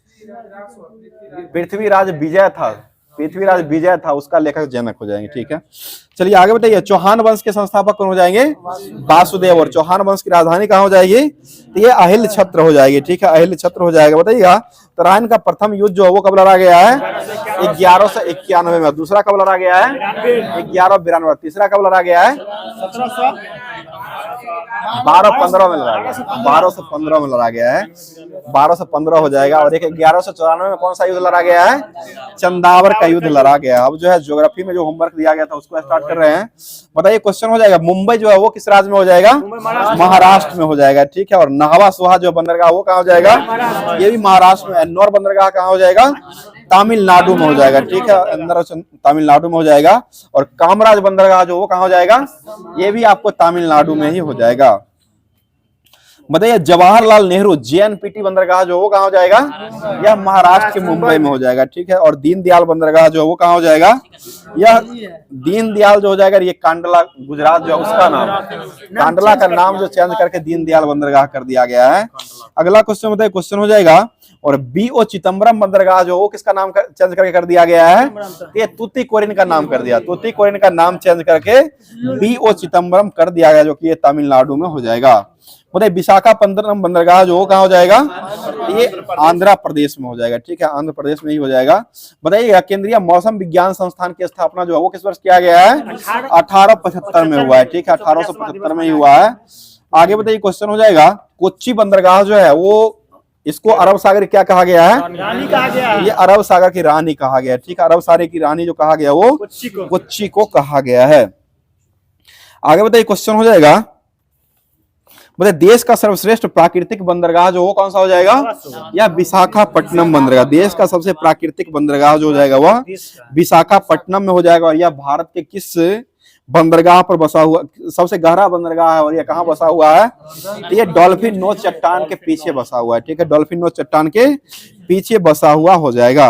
पृथ्वीराज विजय था, पृथ्वीराज विजय था उसका लेखक जनक हो जाएंगे, ठीक है। चलिए आगे बताइए, चौहान वंश के संस्थापक कौन हो जाएंगे? वासुदेव। और चौहान वंश की राजधानी कहाँ हो जाएगी? तो ये अहिल छत्र हो जाएगी, ठीक है, अहिल छत्र हो जाएगा। बताइएगा तराइन का प्रथम युद्ध जो है वो कब लड़ा गया है? 1191 में। दूसरा कब लड़ा गया है? 1192। तीसरा कब लड़ा गया है? 1215 में लड़ा गया, 1215 में लड़ा गया है, 1215 हो जाएगा। और एक 1194 में कौन सा युद्ध लड़ा गया है? चंदावर का युद्ध लड़ा गया। अब जो है ज्योग्राफी में जो होमवर्क दिया गया था उसको स्टार्ट कर रहे हैं। बताइए क्वेश्चन हो जाएगा, मुंबई जो है वो किस राज्य में हो जाएगा? महाराष्ट्र में हो जाएगा, ठीक है। और नाहवा सोहा जो बंदरगाह वो कहाँ हो जाएगा? ये भी महाराष्ट्र में। एन्नौर बंदरगाह कहाँ हो जाएगा? तमिलनाडु में हो जाएगा, ठीक है, अंदर तमिलनाडु में हो जाएगा। और कामराज बंदरगाह जो वो कहाँ हो जाएगा? ये भी आपको तमिलनाडु में ही हो जाएगा। बताइए जवाहरलाल नेहरू JNPT बंदरगाह जो वो कहाँ हो जाएगा? यह महाराष्ट्र के मुंबई में हो जाएगा, ठीक है। और दीनदयाल बंदरगाह जो है वो कहाँ हो जाएगा? यह दीनदयाल जो हो जाएगा, ये कांडला गुजरात जो है उसका नाम, कांडला का नाम जो चेंज करके दीनदयाल बंदरगाह कर दिया गया है। अगला क्वेश्चन बताइए, क्वेश्चन हो जाएगा, और BO चिदम्बरम बंदरगाह जो वो किसका नाम चेंज करके कर दिया गया है? ये तूतीकोरिन का नाम कर दिया, तूतीकोरिन का नाम चेंज करके BO चिदम्बरम कर दिया गया, जो कि ये तमिलनाडु में हो जाएगा। बताइए विशाखापट्टनम बंदरगाह जो कहाँ हो जाएगा, ये आंध्र प्रदेश में हो जाएगा, ठीक है, आंध्र प्रदेश में ही हो जाएगा। बताइए केंद्रीय मौसम विज्ञान संस्थान की स्थापना जो है वो किस वर्ष किया गया है, 1875 में हुआ है, ठीक है, 1875 में ही हुआ है। आगे बताइए क्वेश्चन हो जाएगा, कोच्चि बंदरगाह जो है वो इसको अरब सागर क्या कहा गया है, रानी कहा गया है। ये अरब सागर की रानी कहा गया है, ठीक है, अरब सागर की रानी जो कहा गया वो कोच्चि को कहा गया है। आगे बताइए क्वेश्चन हो जाएगा, बताइए देश का सर्वश्रेष्ठ प्राकृतिक बंदरगाह जो वो कौन सा हो जाएगा, या विशाखापट्टनम बंदरगाह। देश का सबसे प्राकृतिक बंदरगाह जो हो जाएगा वह विशाखापट्टनम में हो जाएगा। और यह भारत के किस बंदरगाह पर बसा हुआ सबसे गहरा बंदरगाह है, और यह कहाँ बसा हुआ है, तो ये डॉल्फिन नोच चट्टान के पीछे बसा हुआ है, ठीक है, डॉल्फिन नोच चट्टान के पीछे बसा हुआ हो जाएगा।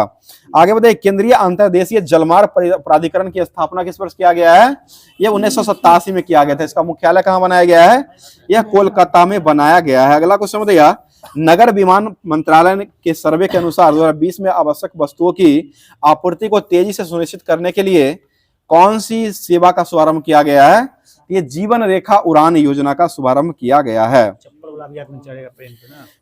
आगे बताइए केंद्रीय अंतर्देशीय जलमार्ग प्राधिकरण की स्थापना किस वर्ष किया गया है, यह 1987 में किया गया था। इसका मुख्यालय कहाँ बनाया गया है, यह कोलकाता में बनाया गया है। अगला क्वेश्चन बताइए, नगर विमान मंत्रालय के सर्वे के अनुसार 2020 में आवश्यक वस्तुओं की आपूर्ति को तेजी से सुनिश्चित करने के लिए कौन सी सेवा का शुभारंभ किया गया है, ये जीवन रेखा उड़ान योजना का शुभारंभ किया गया है।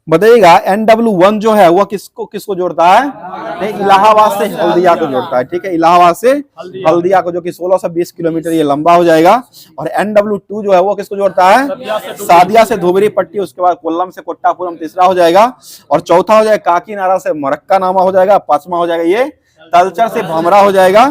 बताइएगा NW1 जो है वह किसको जोड़ता है, इलाहाबाद से हल्दिया को जोड़ता है, ठीक है, इलाहाबाद से हल्दिया को, जो कि 16 से 20 किलोमीटर ये लंबा हो जाएगा। और NW2 जो है वो किसको जोड़ता है, सादिया से धुबरी पट्टी, उसके बाद कोल्लम से कोट्टापुरम तीसरा हो जाएगा, और चौथा हो जाएगा काकीनाडा से मरक्का नामा हो जाएगा, पांचवा हो जाएगा ये तलचर से भमरा हो जाएगा,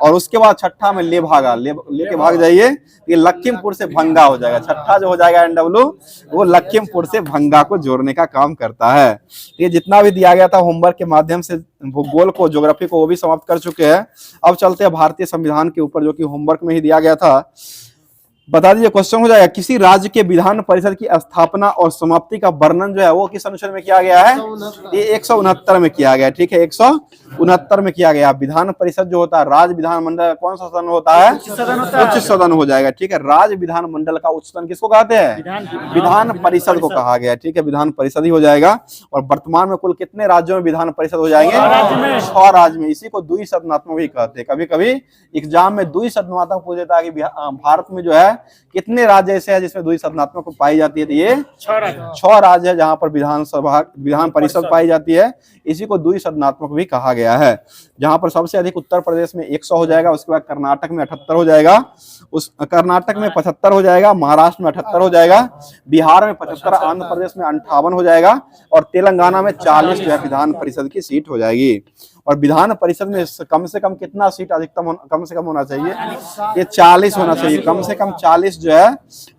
और उसके बाद छठा में लेभागा लेके भाग जाइए, ये लखीमपुर से भंगा हो जाएगा। छठा जो हो जाएगा NW वो लखीमपुर से भंगा को जोड़ने का काम करता है। ये जितना भी दिया गया था होमवर्क के माध्यम से भूगोल को, ज्योग्राफी को, वो भी समाप्त कर चुके हैं। अब चलते हैं भारतीय संविधान के ऊपर, जो कि होमवर्क में ही दिया गया था। बता दीजिए क्वेश्चन हो जाएगा, किसी राज्य के विधान परिषद की स्थापना और समाप्ति का वर्णन जो है वो किस अनुच्छेद में किया गया है, ये 169 में किया गया है, ठीक है, 169 में किया गया। विधान परिषद जो होता है, राज्य विधानमंडल कौन सा सदन होता है, उच्च सदन हो जाएगा, ठीक है। राज्य विधानमंडल का उच्च सदन किसको कहते हैं, विधान परिषद को कहा गया है, ठीक है, विधान परिषद ही हो जाएगा। और वर्तमान में कुल कितने राज्यों में विधान परिषद हो जाएंगे, 6 राज्य में। इसी को द्विसदनात्मक भी कहते हैं। कभी कभी एग्जाम में द्विसदनात्मक पूछ देता है कि भारत में जो है कितने राज्य ऐसे हैं जिसमें द्विसदनात्मक पाई जाती है, तो ये 6 राज्य है जहां पर विधान परिषद पाई जाती है। इसी को द्विसदनात्मक भी कहा गया है। जहां पर सबसे अधिक उत्तर प्रदेश में 100 हो जाएगा, उसके बाद कर्नाटक में 78 हो जाएगा, कर्नाटक में 75 हो जाएगा, महाराष्ट्र में 78 हो जाएगा, बिहार में 75, आंध्र प्रदेश में 58 हो जाएगा, और तेलंगाना में 40 जो है विधान परिषद की सीट हो जाएगी। और विधान परिषद में कम से कम कितना सीट अधिकतम कम से कम होना चाहिए, ये 40 होना चाहिए, कम से कम 40 जो है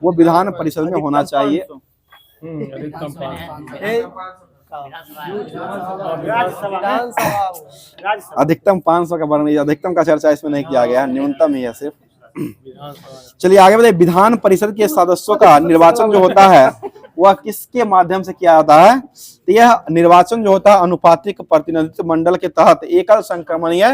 वो विधान परिषद में होना चाहिए। अधिकतम 500 का वर्णन, अधिकतम का चर्चा इसमें नहीं किया गया, न्यूनतम ही है सिर्फ। चलिए आगे बढ़े, विधान परिषद के सदस्यों का निर्वाचन जो होता है वह किसके माध्यम से किया जाता है, तो यह निर्वाचन जो होता है अनुपातिक प्रतिनिधित्व मंडल के तहत एकल संक्रमणीय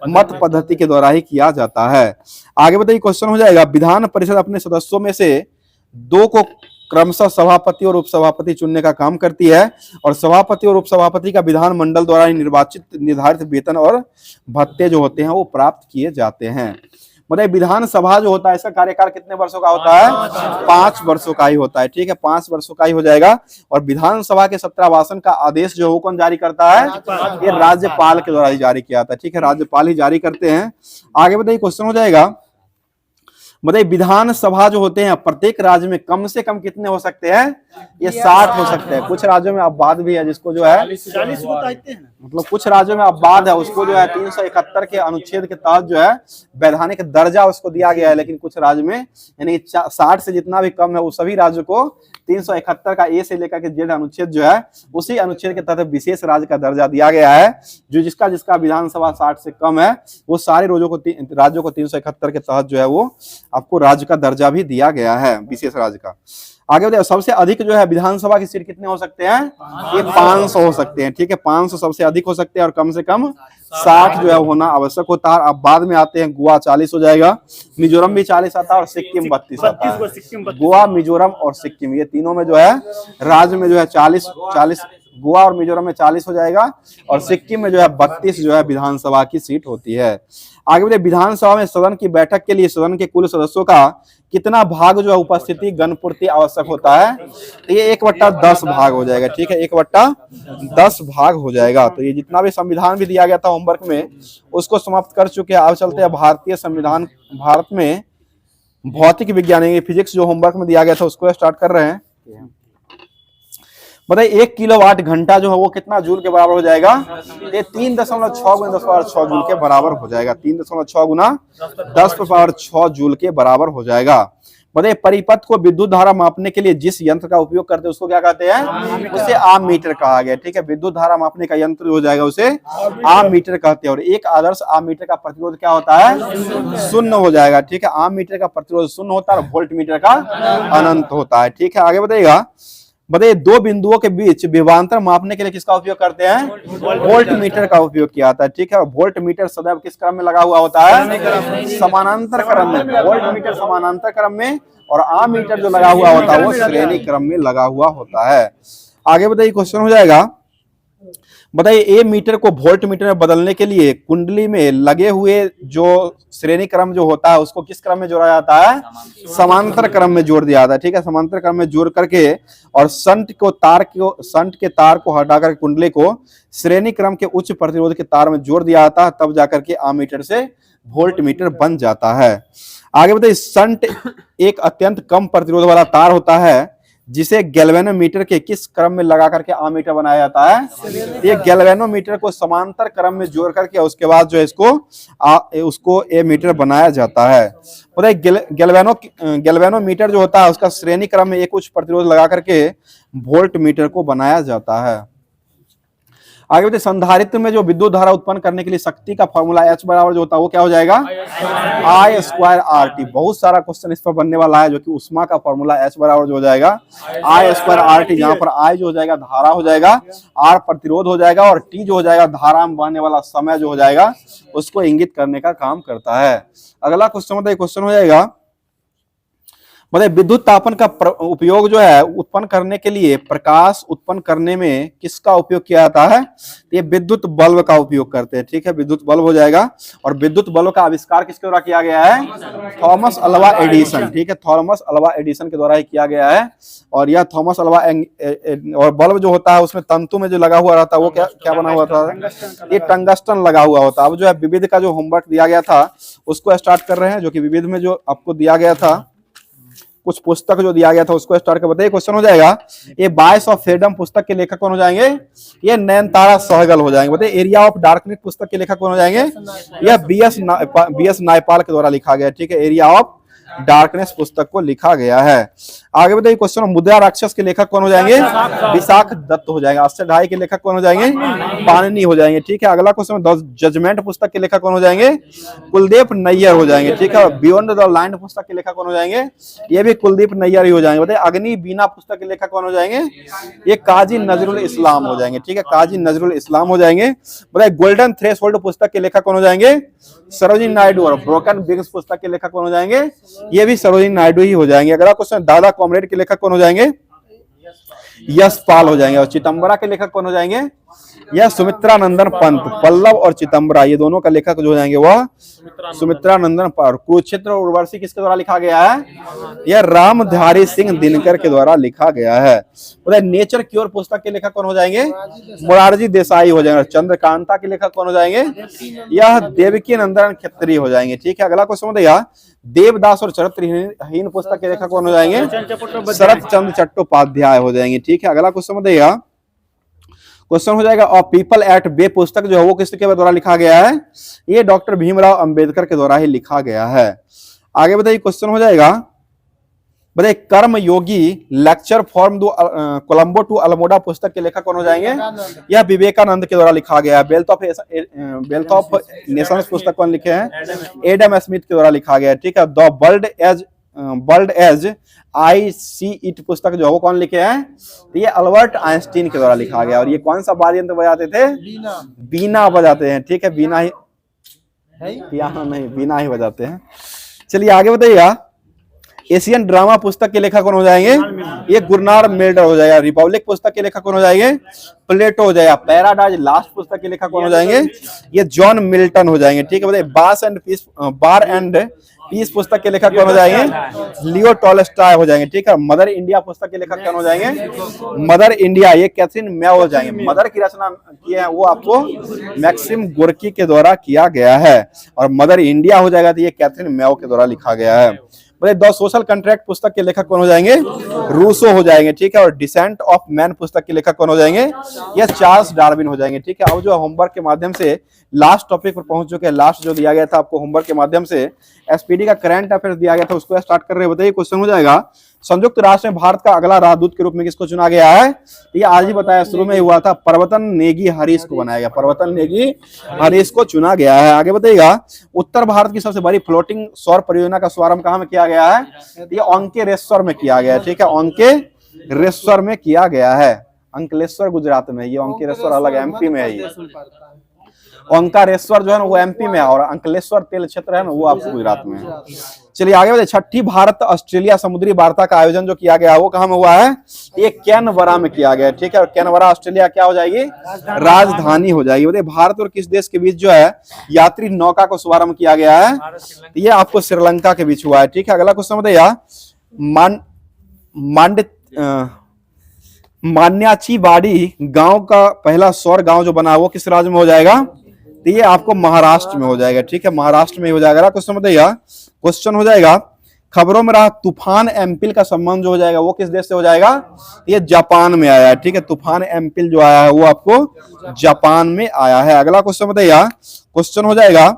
मत पद्धति के द्वारा ही किया जाता है। आगे बताइए क्वेश्चन हो जाएगा, विधान परिषद अपने सदस्यों में से 2 को क्रमशः सभापति और उपसभापति चुनने का काम करती है, और सभापति और उपसभापति का विधान मंडल द्वारा ही निर्धारित वेतन और भत्ते जो होते हैं वो प्राप्त किए जाते हैं। मतलब विधानसभा जो होता है इसका कार्यकाल कितने वर्षों का होता है, 5 वर्षों का ही होता है, ठीक है, 5 वर्षों का ही हो जाएगा। और विधानसभा के सत्रावासन का आदेश जो वो कौन जारी करता है, ये राज्यपाल के द्वारा ही जारी किया जाता है, ठीक है, राज्यपाल ही जारी करते हैं। आगे बताइए क्वेश्चन हो जाएगा, मतलब विधानसभा जो होते हैं प्रत्येक राज्य में कम से कम कितने हो सकते हैं, ये 60 हो सकते हैं। कुछ राज्यों में अपवाद भी है जिसको जो है 40 बताते हैं, मतलब कुछ राज्यों में अपवाद है, उसको जो है 371 के अनुच्छेद के तहत जो है वैधानिक दर्जा उसको दिया गया है। लेकिन कुछ राज्य में यानी 60 से जितना भी कम है वो सभी राज्यों को 371 का ए से लेकर के जेड अनुच्छेद जो है उसी अनुच्छेद के तहत विशेष राज्य का दर्जा दिया गया है। जो जिसका विधानसभा 60 से कम है वो सारे राज्यों को 371 के तहत जो है वो आपको राज्य का दर्जा भी दिया गया है, विशेष राज्य का। आगे बताइए, सबसे अधिक जो है विधानसभा की सीट कितने हो सकते हैं, ये 500 हो सकते हैं, ठीक है, 500 सबसे अधिक हो सकते हैं, और कम से कम 60 जो है होना आवश्यक होता है। अब बाद में आते हैं, गोवा 40 हो जाएगा, मिजोरम भी 40 आता है, और सिक्किम 32 आता है। गोवा, मिजोरम और सिक्किम ये तीनों में जो है राज्य में जो है 40 गोवा और मिजोरम में 40 हो जाएगा, और सिक्किम में जो है 32 जो है विधानसभा की सीट होती है। आगे बढ़े, विधानसभा में सदन की बैठक के लिए सदन के कुल सदस्यों का कितना भाग जो है उपस्थिति गणपूर्ति आवश्यक होता है? तो ये 1/10 भाग हो जाएगा, ठीक है, 1/10 भाग हो जाएगा। तो ये जितना भी संविधान भी दिया गया था होमवर्क में उसको समाप्त कर चुके हैं। अब चलते हैं भारतीय संविधान, भारत में भौतिक विज्ञान फिजिक्स जो होमवर्क में दिया गया था उसको स्टार्ट कर रहे हैं। बताइए 1 किलोवाट घंटा जो है वो कितना जूल के बराबर हो जाएगा? ये 3.6 गुना 10⁻6 जूल के बराबर हो जाएगा। 3.6 गुना 10⁻6 जूल के बराबर हो जाएगा। बताइए परिपथ को विद्युत धारा मापने के लिए जिस यंत्र का उपयोग करते हैं उसको क्या कहते हैं? उसे आम मीटर कहा गया, ठीक है। विद्युत धारा मापने का यंत्र हो जाएगा उसे आम मीटर कहते हैं। और एक आदर्श आम मीटर का प्रतिरोध क्या होता है? 0 हो जाएगा, ठीक है। आम मीटर का प्रतिरोध 0 होता है और वोल्ट मीटर का अनंत होता है, ठीक है। आगे बताइएगा, बताइए दो बिंदुओं के बीच विभवांतर मापने के लिए किसका उपयोग करते हैं? वोल्ट मीटर का उपयोग किया जाता है, ठीक है। वोल्ट मीटर सदैव किस क्रम में लगा हुआ होता है? समानांतर क्रम में। वोल्ट मीटर समानांतर क्रम में और आम मीटर जो लगा हुआ होता है वो श्रेणी क्रम में लगा हुआ होता है। आगे बताइए क्वेश्चन हो जाएगा, बताइए ए मीटर को वोल्ट मीटर में बदलने के लिए कुंडली में लगे हुए जो श्रेणी क्रम जो होता है उसको किस क्रम में जोड़ा जाता है? समांतर क्रम में जोड़ दिया जाता है, ठीक है। समांतर क्रम में जोड़ करके और संट के तार को हटाकर कुंडली को श्रेणी क्रम के उच्च प्रतिरोध के तार में जोड़ दिया जाता है, तब जाकर के आम मीटर से वोल्ट मीटर बन जाता है। आगे बताइए संट एक अत्यंत कम प्रतिरोध वाला तार होता है जिसे गैल्वेनोमीटर के किस क्रम में लगा करके आमीटर बनाया जाता है? ये गैल्वेनोमीटर को समांतर क्रम में जोड़ करके उसके बाद जो है उसको ए मीटर बनाया जाता है। गैल्वेनोमीटर जो होता है उसका श्रेणी क्रम में एक उच्च प्रतिरोध लगा करके वोल्ट मीटर को बनाया जाता है। आगे बताइए संधारित्र में जो विद्युत धारा उत्पन्न करने के लिए शक्ति का फॉर्मूला H बराबर जो होता है वो क्या हो जाएगा? I² RT। बहुत सारा क्वेश्चन इस पर बनने वाला है, जो कि उष्मा का फॉर्मूला H बराबर जो हो जाएगा I² RT, जहां पर I जो हो जाएगा धारा हो जाएगा, R प्रतिरोध हो जाएगा और T जो हो जाएगा धारा में बहने वाला समय जो हो जाएगा उसको इंगित करने का काम करता है। अगला क्वेश्चन बताइए, क्वेश्चन हो जाएगा, बताइए विद्युत तापन का उपयोग जो है उत्पन्न करने के लिए प्रकाश उत्पन्न करने में किसका उपयोग किया जाता है? ये विद्युत बल्ब का उपयोग करते हैं, ठीक है। विद्युत बल्ब हो जाएगा। और विद्युत बल्ब का आविष्कार किसके द्वारा किया गया है? थॉमस अल्वा एडिसन, ठीक है। थॉमस अल्वा एडिसन के द्वारा ही किया गया है। और यह थॉमस अल्वा और बल्ब जो होता है उसमें तंतु में जो लगा हुआ रहता है वो क्या बना हुआ था? ये टंगस्टन लगा हुआ होता है। अब जो है विविध का जो होमवर्क दिया गया था उसको स्टार्ट कर रहे हैं, जो कि विविध में जो आपको दिया गया था कुछ पुस्तक जो दिया गया था उसको स्टार्ट कर। बताइए क्वेश्चन हो जाएगा, ये वॉइस ऑफ फ्रीडम पुस्तक के लेखक कौन हो जाएंगे? ये नयनतारा सहगल हो जाएंगे। बताइए एरिया ऑफ डार्कनेस पुस्तक के लेखक कौन हो जाएंगे? यह बी एस नायपाल के द्वारा लिखा गया, ठीक है। एरिया ऑफ डार्कनेस पुस्तक को लिखा गया है। आगे बताइए क्वेश्चन, मुद्रा राक्षस के लेखक कौन हो जाएंगे? विशाख दत्त हो जाएंगे। अष्टधाई के लेखक कौन हो जाएंगे? पाणिनि हो जाएंगे, ठीक है। अगला क्वेश्चन, द जजमेंट पुस्तक के लेखक कौन हो जाएंगे? कुलदीप नैयर हो जाएंगे, ठीक है। बियॉन्ड द लाइन पुस्तक के लेखक कौन हो जाएंगे? ये भी कुलदीप नैयर ही हो जाएंगे। बताइए अग्नि बीना पुस्तक के लेखक कौन हो जाएंगे? ये काजी नजरुल इस्लाम हो जाएंगे, ठीक है। काजी नजरुल इस्लाम हो जाएंगे। बताइए गोल्डन थ्रेशोल्ड पुस्तक के लेखक कौन हो जाएंगे? सरोजिनी नायडू। और ब्रोकन विंग्स पुस्तक के लेखक कौन हो जाएंगे? ये भी सरोजिनी नायडू ही हो जाएंगे। अगला क्वेश्चन, दादा कॉमरेड के लेखक कौन हो जाएंगे? यशपाल हो जाएंगे। और चिदंबरा के लेखक कौन हो जाएंगे? यह सुमित्रा नंदन पंत। पल्लव और चिदंबरा ये दोनों का लेखक जो हो जाएंगे वह सुमित्रा नंदन पंत। कुरुक्षेत्र और उर्वशी किसके द्वारा लिखा गया है? यह रामधारी सिंह दिनकर के द्वारा लिखा गया है। नेचर क्योर पुस्तक के लेखक कौन हो जाएंगे? मोरारजी देसाई हो जाएंगे। चंद्रकांता के लेखक कौन हो जाएंगे? यह देवकी नंदन खत्री हो जाएंगे, ठीक है। अगला क्वेश्चन बताइए, देवदास और चरित्रहीन पुस्तक के लेखक कौन हो जाएंगे? शरत चंद्र चट्टोपाध्याय हो जाएंगे, ठीक है। अगला क्वेश्चन बताइएगा, क्वेश्चन हो जाएगा, और पीपल एट बे पुस्तक जो है वो किसके द्वारा लिखा गया है? ये डॉक्टर भीमराव अंबेडकर के द्वारा ही लिखा गया है। आगे बताइए क्वेश्चन हो जाएगा, बताइए Karma Yogi lecture from Colombo to Almora पुस्तक के लेखक कौन हो जाएंगे? यह विवेकानंद के द्वारा लिखा गया है। वेल्थ ऑफ नेशंस पुस्तक कौन लिखे हैं? एडम स्मिथ के द्वारा लिखा गया है, ठीक है। The world as I see it पुस्तक जो है वो कौन लिखे हैं? तो ये अल्बर्ट आइंस्टीन के द्वारा लिखा गया। और ये कौन सा वाद्य यंत्र बजाते थे? बीना बजाते हैं, ठीक है। बीना ही, पियानो नहीं, बीना ही बजाते हैं। चलिए आगे बताइएगा, एशियन ड्रामा पुस्तक के लेखक कौन हो जाएंगे? ये गुरनार मिल्डर हो जाएगा। रिपब्लिक पुस्तक के लेखक कौन हो जाएंगे? प्लेटो हो जाएगा। पैराडाइज लास्ट पुस्तक के लेखक कौन हो जाएंगे? ये जॉन मिल्टन हो जाएंगे। ठीक है, बताइए बार एंड पीस पुस्तक के लेखक कौन हो जाएंगे? लियो टॉलस्टॉय हो जाएंगे। ठीक है, मदर इंडिया पुस्तक के लेखक कौन हो जाएंगे? मदर इंडिया ये कैथरीन मेयो हो जाएंगे। मदर की रचना किए हैं वो आपको मैक्सिम गोर्की के द्वारा किया गया है, और मदर इंडिया हो जाएगा तो ये कैथरीन मेयो के द्वारा लिखा गया है। द सोशल कॉन्ट्रैक्ट पुस्तक के लेखक कौन हो जाएंगे? रूसो हो जाएंगे। ठीक है, और डिसेंट ऑफ मैन पुस्तक के लेखक कौन हो जाएंगे? ये चार्ल्स डार्विन हो जाएंगे। ठीक है, अब जो होमवर्क के माध्यम से लास्ट टॉपिक पर पहुंच चुके हैं। लास्ट जो दिया गया था आपको होमवर्क के माध्यम से एसपीडी का करंट अफेयर्स दिया गया था, उसको स्टार्ट कर रहे हैं। बताइए क्वेश्चन हो जाएगा, संयुक्त राष्ट्र में भारत का अगला राजदूत के रूप में किसको चुना गया है? ये आज ही बताया, शुरू में हुआ था, परवतन नेगी हरीश को बनाया गया। परवतन नेगी हरीश को चुना गया है। आगे बताइएगा, उत्तर भारत की सबसे बड़ी फ्लोटिंग सौर परियोजना का शुभारंभ कहां में किया गया है? ये ओंकारेश्वर में किया गया है। ठीक है, ओंकारेश्वर में किया गया है। अंकलेश्वर गुजरात में, ये ओंकारेश्वर अलग एमपी में है। ये ओंकारेश्वर जो है ना वो एमपी में है, और अंकलेश्वर तेल क्षेत्र है ना वो आपको गुजरात में है। चलिए आगे बढ़े। छठी भारत ऑस्ट्रेलिया समुद्री वार्ता का आयोजन जो किया गया वो कहां में हुआ है? ये कैनबरा में किया गया है। ठीक है, और कैनबरा ऑस्ट्रेलिया क्या हो जाएगी? राजधानी हो जाएगी। बताइए भारत और किस देश के बीच जो है यात्री नौका को शुभारंभ किया गया है? ये आपको श्रीलंका के बीच हुआ है। ठीक है, अगला क्वेश्चन बताइए, मान्याचीवाड़ी गांव का पहला सौर गांव जो बना वो किस राज्य में हो जाएगा? तो ये आपको महाराष्ट्र में हो जाएगा। ठीक है, महाराष्ट्र में हो जाएगा। क्वेश्चन बताइए, क्वेश्चन हो जाएगा, खबरों में रहा तूफान एम्पिल का संबंध जो हो जाएगा वो किस देश से हो जाएगा? ये जापान में आया है। ठीक है, तूफान एम्पिल जो आया है वो आपको जापान में आया है। अगला क्वेश्चन बताइए, क्वेश्चन हो जाएगा,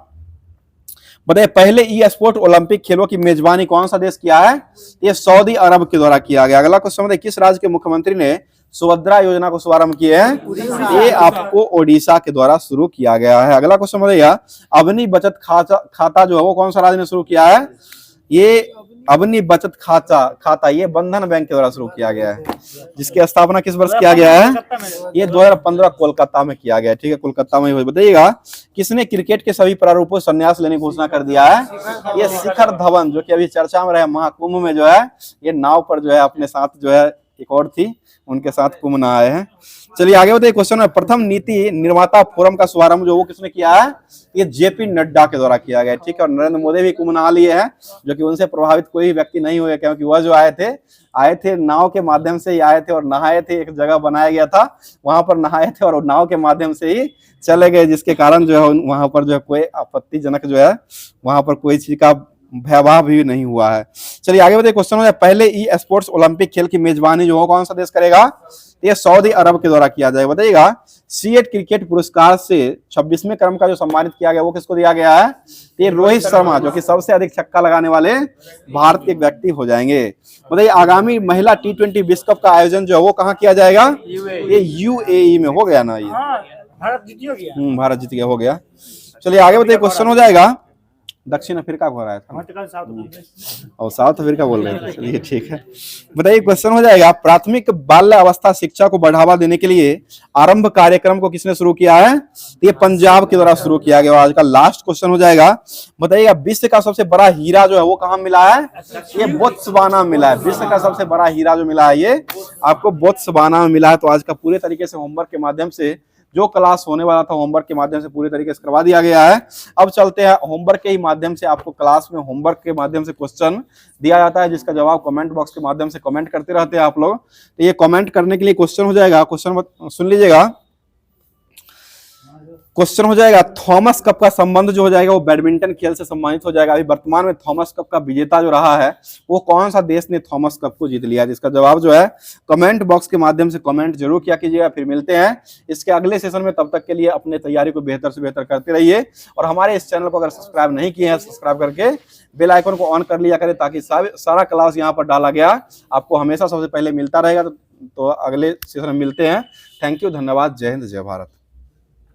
बताइए पहले ई स्पोर्ट ओलंपिक खेलों की मेजबानी कौन सा देश किया है? ये सऊदी अरब के द्वारा किया गया। अगला क्वेश्चन बताइए, किस राज्य के मुख्यमंत्री ने सुभद्रा योजना को शुभारंभ किए हैं? ये आपको ओडिशा के द्वारा शुरू किया गया है। अगला क्वेश्चन बताइए, अवनी बचत खाता जो है वो कौन सा राज्य ने शुरू किया है? ये अवनी बचत खाता ये बंधन बैंक के द्वारा शुरू किया गया है, जिसकी स्थापना किस वर्ष किया गया है? ये 2015 कोलकाता में किया गया है। ठीक है, कोलकाता में। बताइएगा, किसने क्रिकेट के सभी प्रारूपों से संन्यास लेने की घोषणा कर दिया है? ये शिखर धवन, जो कि अभी चर्चा में रहे महाकुंभ में जो है ये नाव पर जो है अपने साथ जो है एक और थी उनके साथ कुंभ न आए हैं। चलिए आगे बताइए, क्वेश्चन है, प्रथम नीति निर्माता फोरम का शुभारंभ जो वो किसने किया है? ये जेपी नड्डा के द्वारा किया गया। ठीक है, और नरेंद्र मोदी भी कुंभ नहा लिए हैं, जो कि उनसे प्रभावित कोई व्यक्ति नहीं हुए, क्योंकि वह जो आए थे नाव के माध्यम से ही आए थे और नहाए थे। एक जगह बनाया गया था वहां पर नहाए थे और नाव के माध्यम से ही चले गए, जिसके कारण जो है वहां पर जो है कोई आपत्तिजनक जो है वहां पर कोई चीज का भयावह भी नहीं हुआ है। चलिए आगे बताइए, क्वेश्चन है, पहले ई स्पोर्ट्स ओलंपिक खेल की मेजबानी जो हो कौन सा देश करेगा? ये सऊदी अरब के द्वारा किया जाएगा। बताइएगा, सीएट क्रिकेट पुरस्कार से 26वें क्रम का जो सम्मानित किया गया वो किसको दिया गया है? ये रोहित शर्मा, जो कि सबसे अधिक छक्का लगाने वाले भारत के व्यक्ति हो जाएंगे। बताइए, आगामी महिला T20 विश्व कप का आयोजन जो है वो कहाँ किया जाएगा? ये यूएई में हो गया ना। ये भारत जीत भारत जीत गया, हो गया। चलिए आगे बताइए, क्वेश्चन हो जाएगा, दक्षिण अफ्रीका हो रहा था और साउथ अफ्रीका बोल रहे थे। चलिए ठीक है, बताइए क्वेश्चन हो जाएगा, प्राथमिक बाल्य अवस्था शिक्षा को बढ़ावा देने के लिए आरंभ कार्यक्रम को किसने शुरू किया है? ये पंजाब के द्वारा शुरू किया गया। आज का लास्ट क्वेश्चन हो जाएगा, बताइएगा विश्व का सबसे बड़ा हीरा जो है वो कहाँ मिला है? ये बोत्सवाना मिला है। विश्व का सबसे बड़ा हीरा जो मिला है ये आपको बोत्सवाना में मिला है। तो आज का पूरे तरीके से होमवर्क के माध्यम से जो क्लास होने वाला था होमवर्क के माध्यम से पूरी तरीके से करवा दिया गया है। अब चलते हैं होमवर्क के ही माध्यम से, आपको क्लास में होमवर्क के माध्यम से क्वेश्चन दिया जाता है जिसका जवाब कमेंट बॉक्स के माध्यम से कमेंट करते रहते हैं आप लोग। तो ये कमेंट करने के लिए क्वेश्चन हो जाएगा, क्वेश्चन सुन लीजिएगा। क्वेश्चन हो जाएगा, थॉमस कप का संबंध जो हो जाएगा वो बैडमिंटन खेल से सम्मानित हो जाएगा। अभी वर्तमान में थॉमस कप का विजेता जो रहा है वो कौन सा देश ने थॉमस कप को जीत लिया है? जिसका जवाब जो है कमेंट बॉक्स के माध्यम से कमेंट जरूर किया कीजिएगा। फिर मिलते हैं इसके अगले सेशन में, तब तक के लिए अपने तैयारी को बेहतर से बेहतर करते रहिए और हमारे इस चैनल को अगर सब्सक्राइब नहीं किए हैं सब्सक्राइब करके बेल आइकन को ऑन कर लिया करें ताकि सारा क्लास यहाँ पर डाला गया आपको हमेशा सबसे पहले मिलता रहेगा। तो अगले सेशन में मिलते हैं। थैंक यू, धन्यवाद, जय हिंद, जय भारत।